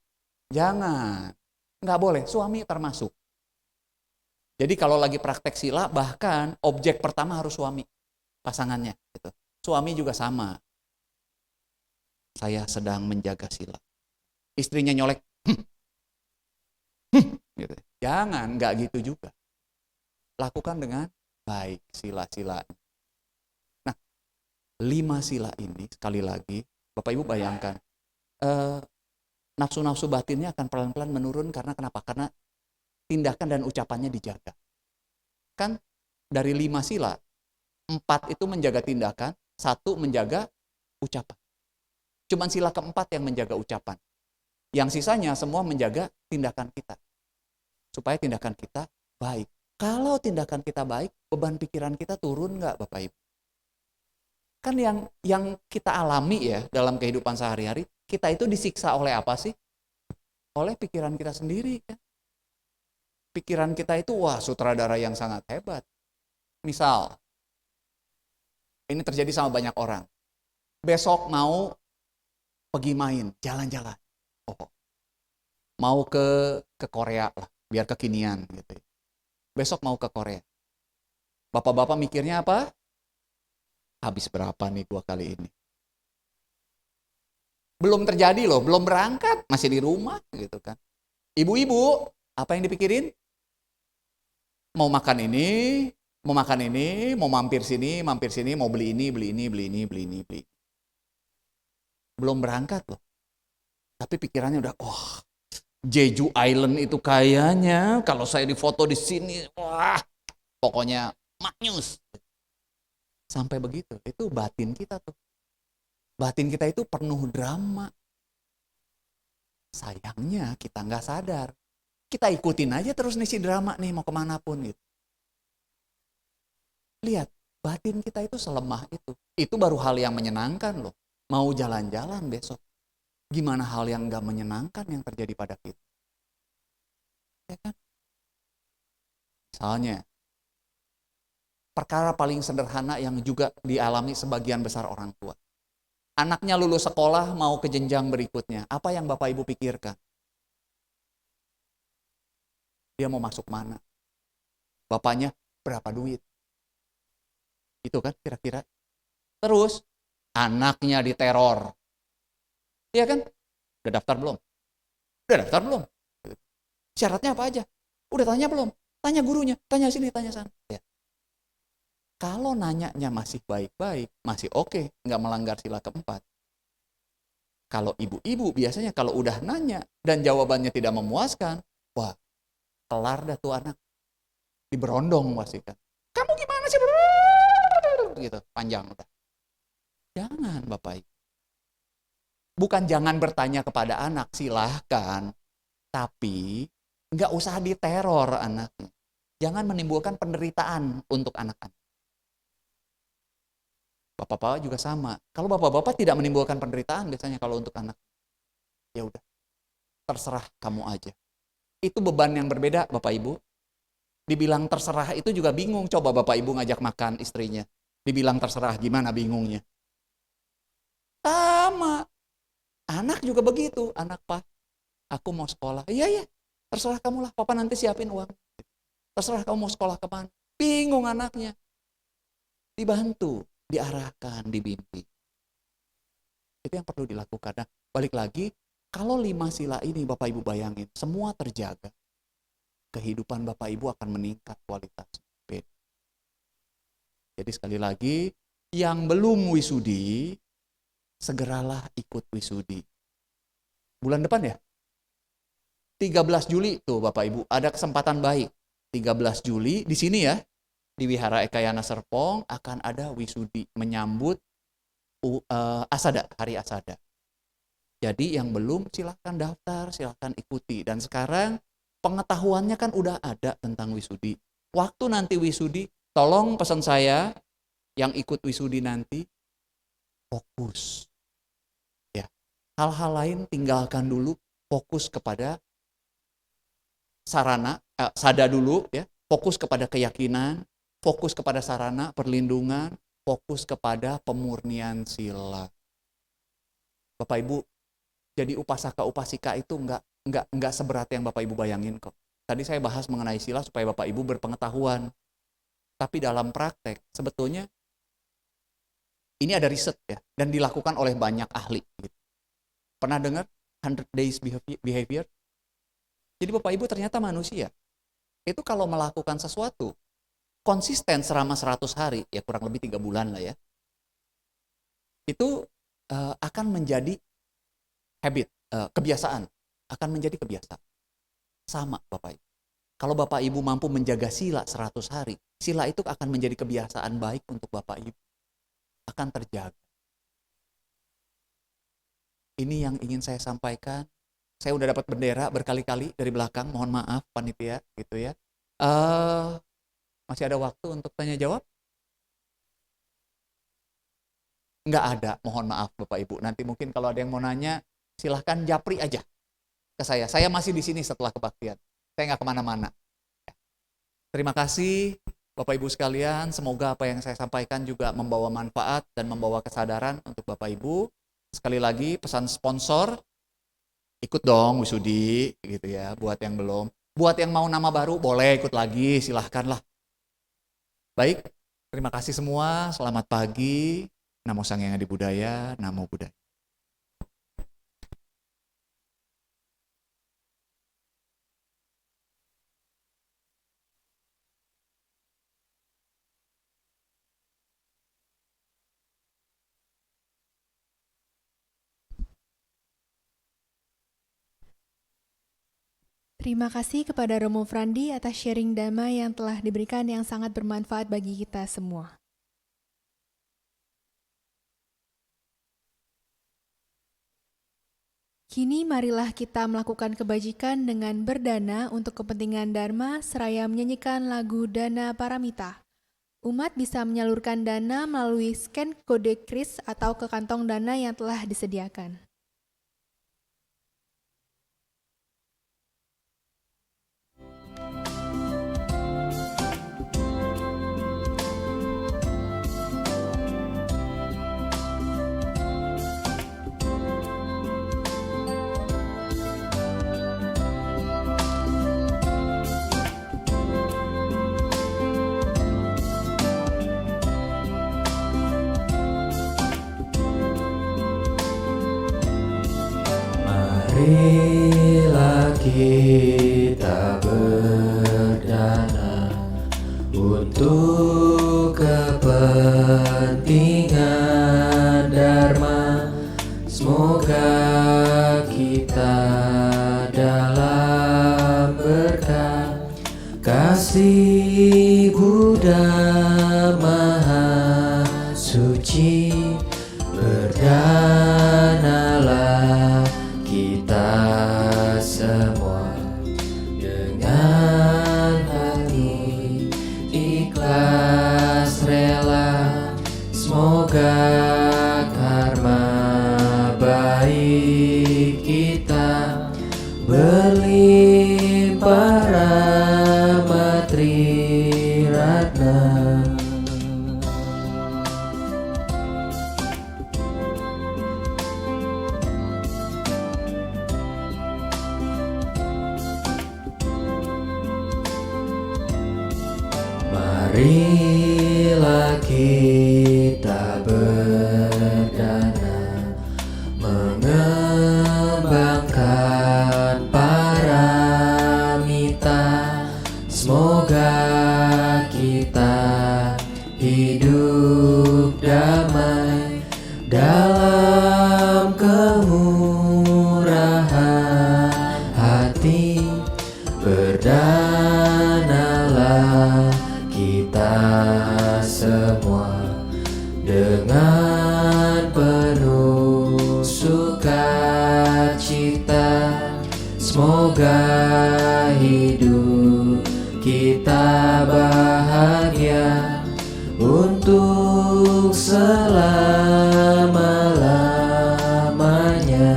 Nggak boleh, suami termasuk. Jadi kalau lagi praktek sila, bahkan objek pertama harus suami. Pasangannya. Gitu. Suami juga sama. Saya sedang menjaga sila. Istrinya nyolek. Gitu. Jangan, nggak gitu juga. Lakukan dengan baik sila-silanya. 5 sila ini, sekali lagi, Bapak Ibu bayangkan, nafsu-nafsu batinnya akan pelan-pelan menurun. Karena kenapa? Karena tindakan dan ucapannya dijaga. Kan dari 5 sila, 4 itu menjaga tindakan, 1 menjaga ucapan. Cuman sila keempat yang menjaga ucapan. Yang sisanya semua menjaga tindakan kita. Supaya tindakan kita baik. Kalau tindakan kita baik, beban pikiran kita turun nggak Bapak Ibu? Kan yang kita alami ya dalam kehidupan sehari-hari, kita itu disiksa oleh apa sih? Oleh pikiran kita sendiri kan. Pikiran kita itu wah sutradara yang sangat hebat. Misal, ini terjadi sama banyak orang. Besok mau pergi main, jalan-jalan. Oh, mau ke Korea lah, biar kekinian gitu. Besok mau ke Korea. Bapak-bapak mikirnya apa? Habis berapa nih gua kali ini? Belum terjadi loh, belum berangkat, masih di rumah gitu kan. Ibu-ibu, apa yang dipikirin? Mau makan ini, mau makan ini, mau mampir sini, mau beli ini. Belum berangkat loh. Tapi pikirannya udah, Jeju Island itu kayaknya kalau saya difoto di sini, wah, pokoknya maknyus. Sampai begitu, itu batin kita tuh. Batin kita itu penuh drama. Sayangnya kita nggak sadar. Kita ikutin aja terus nih si drama nih, mau kemanapun gitu. Lihat, batin kita itu selemah itu. Itu baru hal yang menyenangkan loh. Mau jalan-jalan besok. Gimana hal yang nggak menyenangkan yang terjadi pada kita? Ya kan? Misalnya, perkara paling sederhana yang juga dialami sebagian besar orang tua. Anaknya lulus sekolah mau ke jenjang berikutnya. Apa yang Bapak Ibu pikirkan? Dia mau masuk mana? Bapaknya berapa duit? Itu kan kira-kira. Terus anaknya diteror. Iya kan? Udah daftar belum? Udah daftar belum? Syaratnya apa aja? Udah tanya belum? Tanya gurunya, tanya sini, tanya sana. Ya. Kalau nanyanya masih baik-baik, masih oke, nggak melanggar sila keempat. Kalau ibu-ibu biasanya kalau udah nanya dan jawabannya tidak memuaskan, wah, kelar dah tuh anak. Diberondong pasti kan. Kamu gimana sih? Gitu, panjang udah. Jangan Bapak Ibu. Bukan jangan bertanya kepada anak, silahkan. Tapi nggak usah diteror anaknya. Jangan menimbulkan penderitaan untuk anak-anak. Bapak-bapak juga sama. Kalau bapak-bapak tidak menimbulkan penderitaan biasanya kalau untuk anak, ya udah, terserah kamu aja. Itu beban yang berbeda Bapak Ibu. Dibilang terserah itu juga bingung. Coba Bapak Ibu ngajak makan istrinya. Dibilang terserah gimana bingungnya. Sama. Anak juga begitu. Anak Pak, aku mau sekolah. Iya, terserah kamu lah. Papa nanti siapin uang. Terserah kamu mau sekolah kemana. Bingung anaknya. Dibantu, diarahkan, dibimbing. Itu yang perlu dilakukan. Nah, balik lagi, kalau 5 sila ini Bapak Ibu bayangin, semua terjaga. Kehidupan Bapak Ibu akan meningkat kualitasnya. Jadi sekali lagi, yang belum wisudi, segeralah ikut wisudi. Bulan depan ya? 13 Juli tuh Bapak Ibu, ada kesempatan baik. 13 Juli di sini ya, di Wihara Ekayana Serpong akan ada wisudi menyambut Asada, hari Asada. Jadi yang belum silahkan daftar, silahkan ikuti. Dan sekarang pengetahuannya kan udah ada tentang wisudi. Waktu nanti wisudi, tolong pesan saya yang ikut wisudi nanti, fokus. Ya, hal-hal lain tinggalkan dulu, fokus kepada sarana, sada dulu ya, fokus kepada keyakinan, fokus kepada sarana, perlindungan, fokus kepada pemurnian sila. Bapak Ibu, jadi upasaka-upasika itu enggak seberat yang Bapak Ibu bayangin kok. Tadi saya bahas mengenai sila supaya Bapak Ibu berpengetahuan. Tapi dalam praktek, sebetulnya ini ada riset ya, dan dilakukan oleh banyak ahli. Gitu. Pernah dengar 100 days behavior? Jadi Bapak Ibu ternyata manusia, itu kalau melakukan sesuatu, konsisten selama 100 hari, ya kurang lebih 3 bulan lah ya, itu akan menjadi habit, kebiasaan akan menjadi kebiasaan. Sama Bapak Ibu. Kalau Bapak Ibu mampu menjaga sila 100 hari, sila itu akan menjadi kebiasaan baik untuk Bapak Ibu. Akan terjaga. Ini yang ingin saya sampaikan. Saya udah dapat bendera berkali-kali dari belakang, mohon maaf panitia gitu ya. Masih ada waktu untuk tanya jawab? Nggak ada, mohon maaf Bapak Ibu. Nanti mungkin kalau ada yang mau nanya, silahkan japri aja ke saya. Saya masih di sini setelah kebaktian. Saya nggak kemana-mana. Terima kasih Bapak Ibu sekalian. Semoga apa yang saya sampaikan juga membawa manfaat dan membawa kesadaran untuk Bapak Ibu. Sekali lagi pesan sponsor, ikut dong Wisudi gitu ya, buat yang belum. Buat yang mau nama baru boleh ikut lagi, silahkanlah. Baik, terima kasih semua, selamat pagi. Namo Sang Hyang Adi Budaya, Namo Buddhaya. Terima kasih kepada Romo Frandi atas sharing dhamma yang telah diberikan yang sangat bermanfaat bagi kita semua. Kini marilah kita melakukan kebajikan dengan berdana untuk kepentingan Dharma seraya menyanyikan lagu Dana Paramita. Umat bisa menyalurkan dana melalui scan kode kris atau ke kantong dana yang telah disediakan. Marilah kita berdana untuk kepentingan Dharma. Semoga kita dalam berkah kasih Buddha Maha Suci. Berdanalah kita semua dengan hati ikhlas rela. Semoga karma baik kita berlimpah rahmat Triratna. Marilah kita berdana mengembangkan paramita. Semoga kita hidup damai dalam kemurahan hati. Berdanalah kita semua dengan penuh sukacita. Semoga hidup kita bahagia untuk selama-lamanya.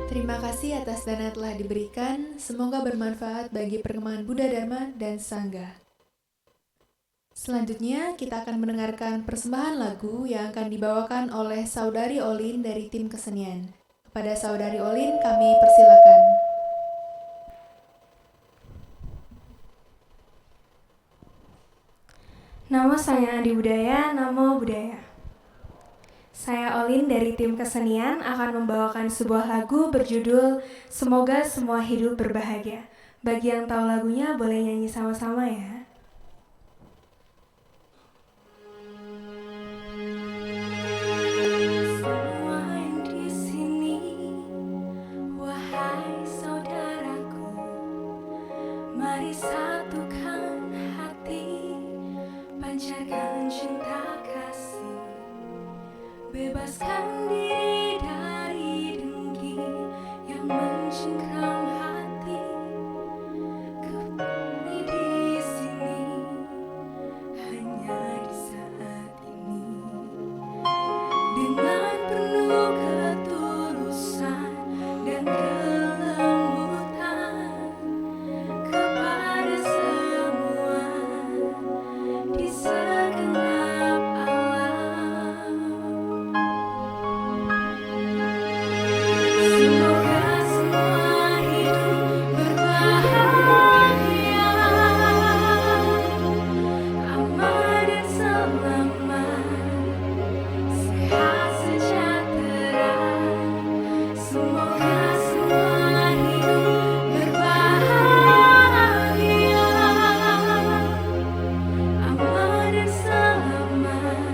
Terima kasih atas dana telah diberikan. Semoga bermanfaat bagi perkembangan Buddha Dharma dan Sangha. Selanjutnya, kita akan mendengarkan persembahan lagu yang akan dibawakan oleh Saudari Olin dari tim kesenian. Kepada Saudari Olin, kami persilakan. Namo Sang Hyang Adi Budaya, Namo Buddhaya. Saya Olin dari tim kesenian akan membawakan sebuah lagu berjudul Semoga Semua Hidup Berbahagia. Bagi yang tahu lagunya boleh nyanyi sama-sama ya. satukan hati, pancarkan cinta kasih, bebaskan diri dari dengki yang mencengkram hati. Kembali di sini, hanya di saat ini, dengan penuh ketulusan dan kelembutan kepada semua di segenap alam. Semoga semua hidup berbahagia, aman dan selamat, sehat sejahtera. Semoga semua hidup berbahagia, aman dan selamat,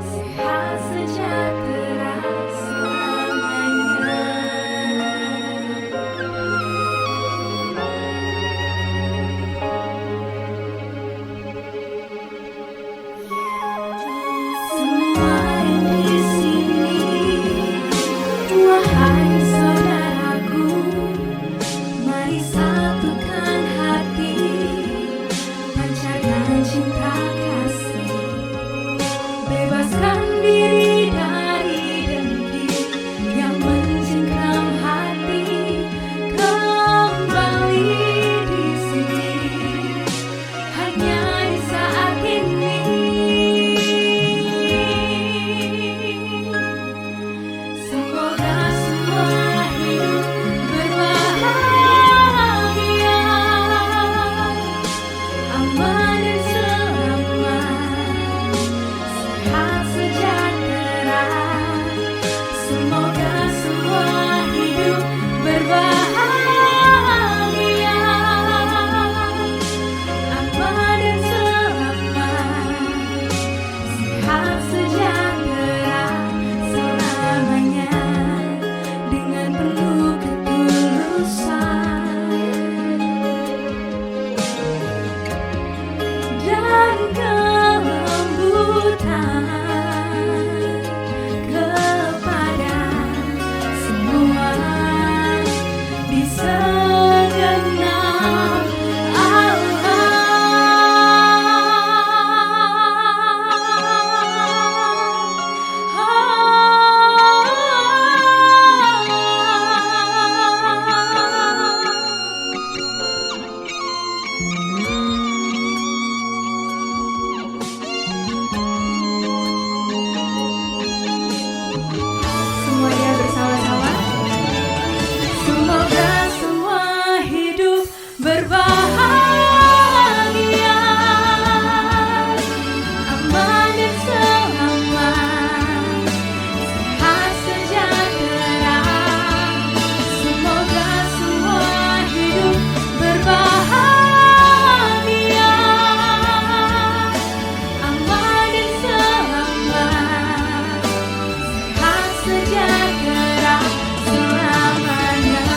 sehat sejahtera selamanya. Semua yang di sini, wahai saudaraku, mari satukan hati, pancarkan cinta kasih, bebaskan diri dari dengki yang mencengkram hati. Kembali di sini, hanya di saat ini, semoga semua hidup berbahagia, aman dan selamat, sehat sejahtera. Semoga semua hidup berbahagia, aman dan selamat, sehat sejahtera selamanya, dengan penuh ketulusan dan kelembutan kepada semua di segenap semuanya bersama-sama. Semoga semua hidup berbahagia, aman dan selamat, sehat sejahtera. Semoga semua hidup berbahagia, aman dan selamat, sehat sejahtera selamanya.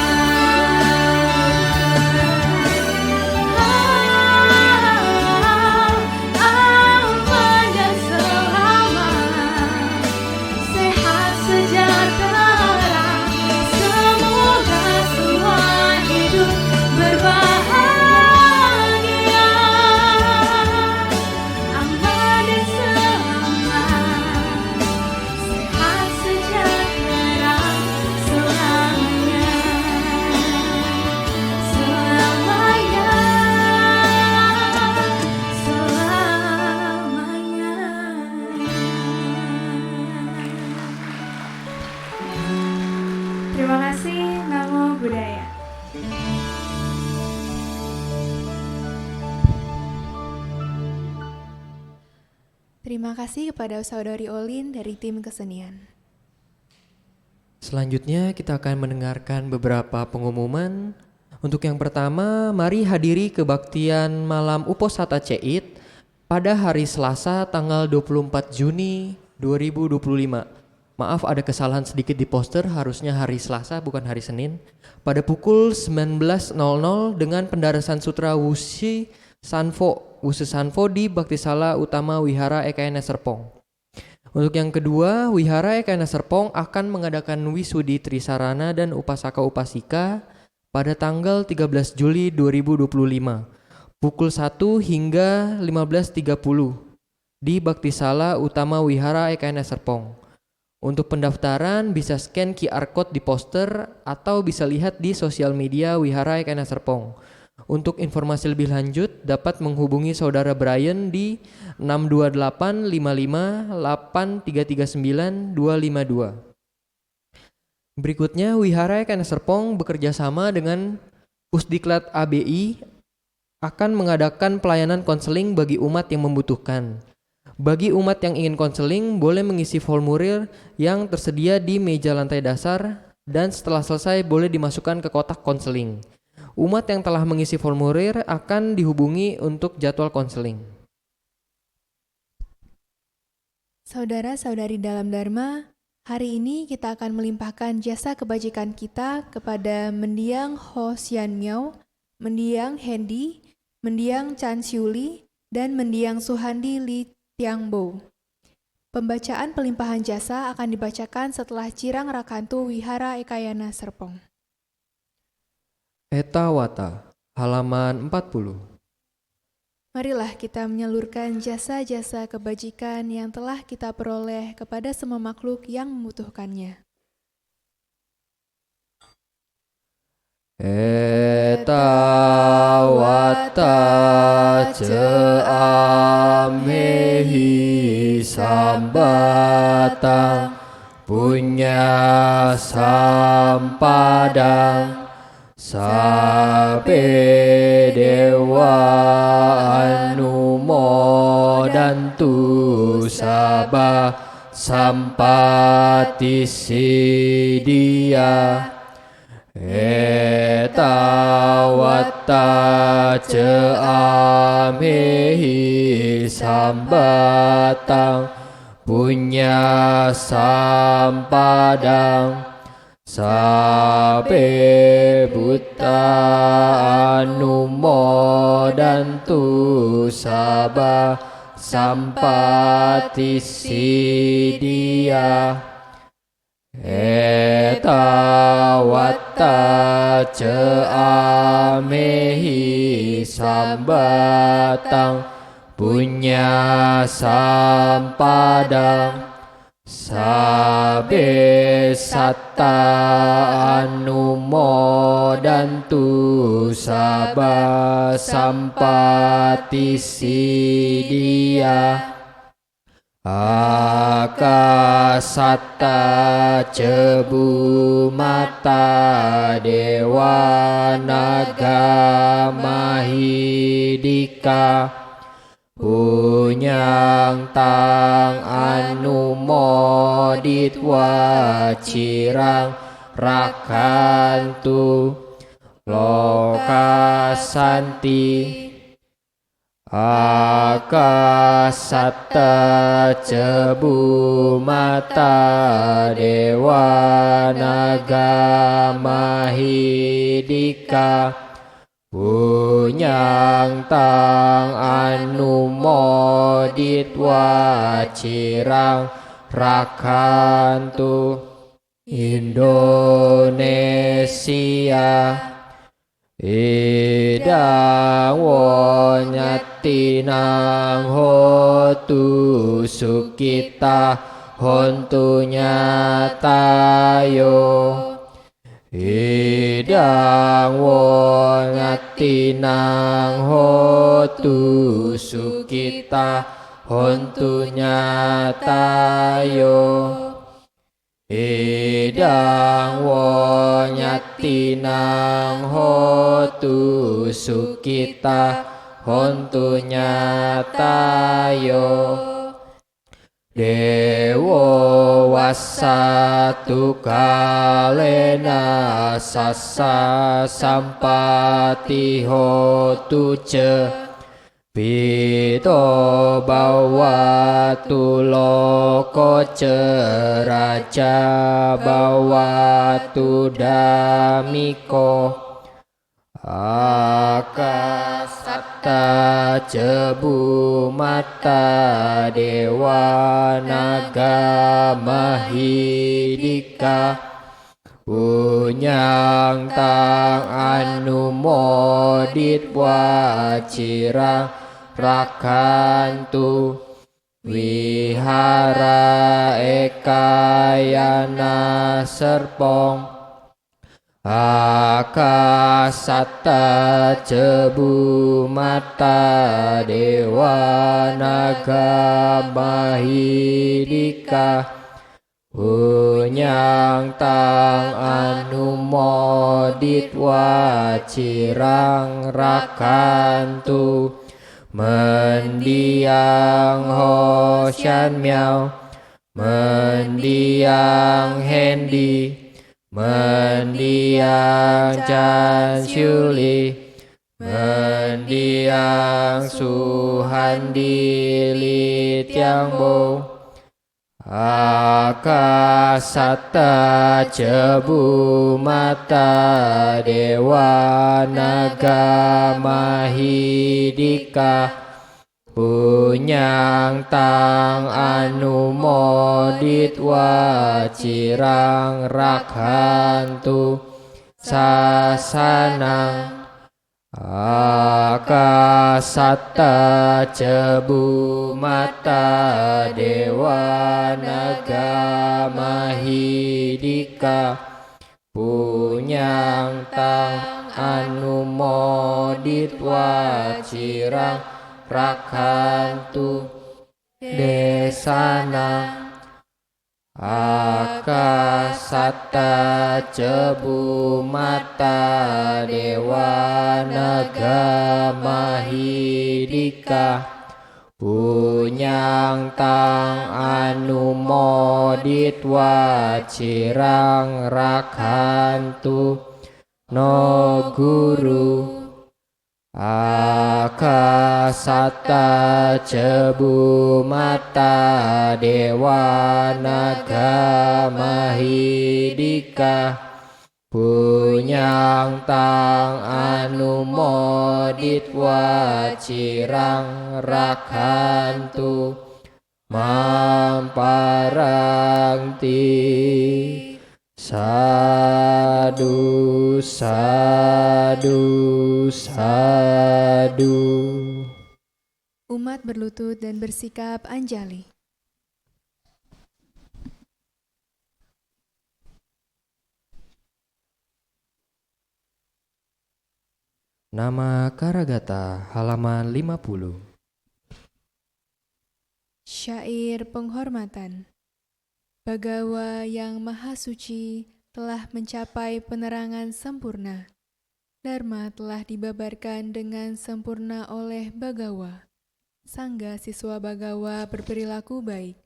Aman dan selamat, sehat sejahtera. Semoga semua hidup berbahagia, aman dan selamat, sehat sejahtera selamanya, selamanya, selamanya. Terima kasih, Namo Buddhaya. Terima kasih kepada Saudari Olin dari tim kesenian. Selanjutnya kita akan mendengarkan beberapa pengumuman. Untuk yang pertama, mari hadiri kebaktian malam Uposatha Ceit pada hari Selasa tanggal 24 Juni 2025 Maaf ada kesalahan sedikit di poster, harusnya hari Selasa bukan hari Senin. Pada pukul 19.00 dengan pendarasan sutra Wusi Sanfo di Bhaktisala Utama Wihara Ekayana Serpong. Untuk yang kedua, Wihara Ekayana Serpong akan mengadakan Wisudi Trisarana dan Upasaka Upasika pada tanggal 13 Juli 2025, pukul 1 hingga 15.30 di Bhaktisala Utama Wihara Ekayana Serpong. Untuk pendaftaran bisa scan QR Code di poster atau bisa lihat di sosial media Wihara Ekayana Serpong. Untuk informasi lebih lanjut dapat menghubungi Saudara Brian di 628 55 8339 252. Berikutnya, Wihara Ekayana Serpong bekerja sama dengan Pusdiklat ABI akan mengadakan pelayanan konseling bagi umat yang membutuhkan. Bagi umat yang ingin konseling, boleh mengisi formulir yang tersedia di meja lantai dasar dan setelah selesai boleh dimasukkan ke kotak konseling. Umat yang telah mengisi formulir akan dihubungi untuk jadwal konseling. Saudara-saudari dalam Dharma, hari ini kita akan melimpahkan jasa kebajikan kita kepada Mendiang Ho Sian Miao, Mendiang Hendi, Mendiang Chan Siuli, dan Mendiang Suhandi Li Tiangbo. Pembacaan pelimpahan jasa akan dibacakan setelah Cirang Rakantu Wihara Ekayana Serpong. Etawata, halaman 40. Marilah kita menyalurkan jasa-jasa kebajikan yang telah kita peroleh kepada semua makhluk yang membutuhkannya. Etawata ceamehi sambatang punya sampadang sabe dewa anumodantu sabah sampati sidia etawata ceamehi sambatang punya sampadang sabe buta anumodantu sabah sampati sidia etawata ceamehi sambatang punya sampadang sabe satta anumodantu sabah sampati sidia akasata cebu mata dewa naga mahidika punyang tang anumodit wacirang rakantu lokasanti akasata cebu mata dewa naga mahidika punyang tang anumodit wacirang rakantu Indonesia idang wonyatinang hotu sukita hontunya tayo idang wonyatinang hotu sukita hontunya tayo idang wonyatinang hotu sukita hontunya tayo dewo wasatu kalena sasa sampati hotu ce Pito bawatu loko ceraca bawatu damiko akasatta cebu mata dewa naga mahidika punyang tang anu modit wacirang rakantu wihara ekayana serpong akasatta cebu mata dewa naga mahidika punyang tang anu modit wacirang rakantu mendiang hosyan miao mendiang hendi mendiang Chan Syuli, mendiang Suhandi Li Tiang Bo, akasatta cebu mata dewa naga mahidika punyang tang anu modit wacirang rakhantu sasanang akasatta cebu mata dewa naga mahidika punyang tang anu modit wacirang rakhantu desana akasatta cebu mata dewa naga mahidika punyang tang anu modit wacirang rakhantu no guru akasatta cebu mata dewa naga mahidika punyang tang anu modit wacirang rakhantu mamparangti sadu sadu sadu. Umat berlutut dan bersikap anjali. Nama Karagata halaman 50. Syair penghormatan. Bagawa yang maha suci telah mencapai penerangan sempurna. Dharma telah dibabarkan dengan sempurna oleh Bagawa. Sangga siswa Bagawa berperilaku baik.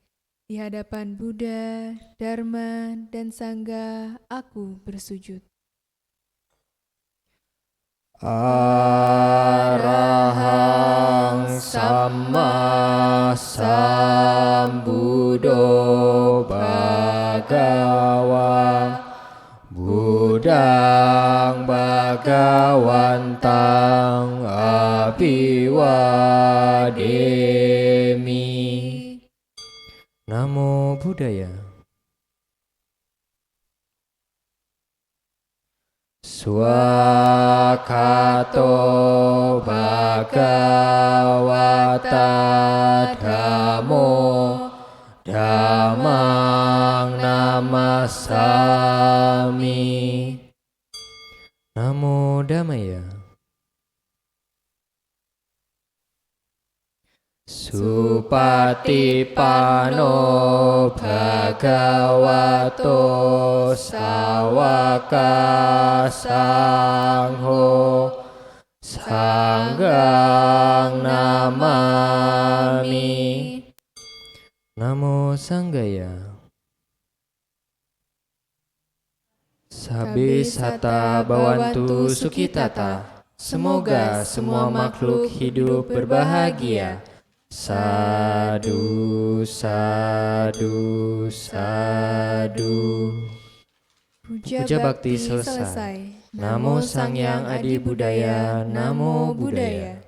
Di hadapan Buddha, Dharma, dan Sangga, aku bersujud. Arahang Samma Sambuddho Bhagawa Buddhang Bhagawantang Abhiwademi. Namo Buddhaya. Swakato Bhagavata Dhammo Dhammang Namasami. Namo Dhammaya. Supatipano Bhagavato Sawaka Sangho Sanggang Namami. Namo Sanggaya. Sabisata Bhavantu Sukhitata. Semoga semua makhluk hidup berbahagia. Sadu, sadu, sadu. Puja bakti selesai. Namo Sang Hyang Adi Budaya, Namo Buddhaya.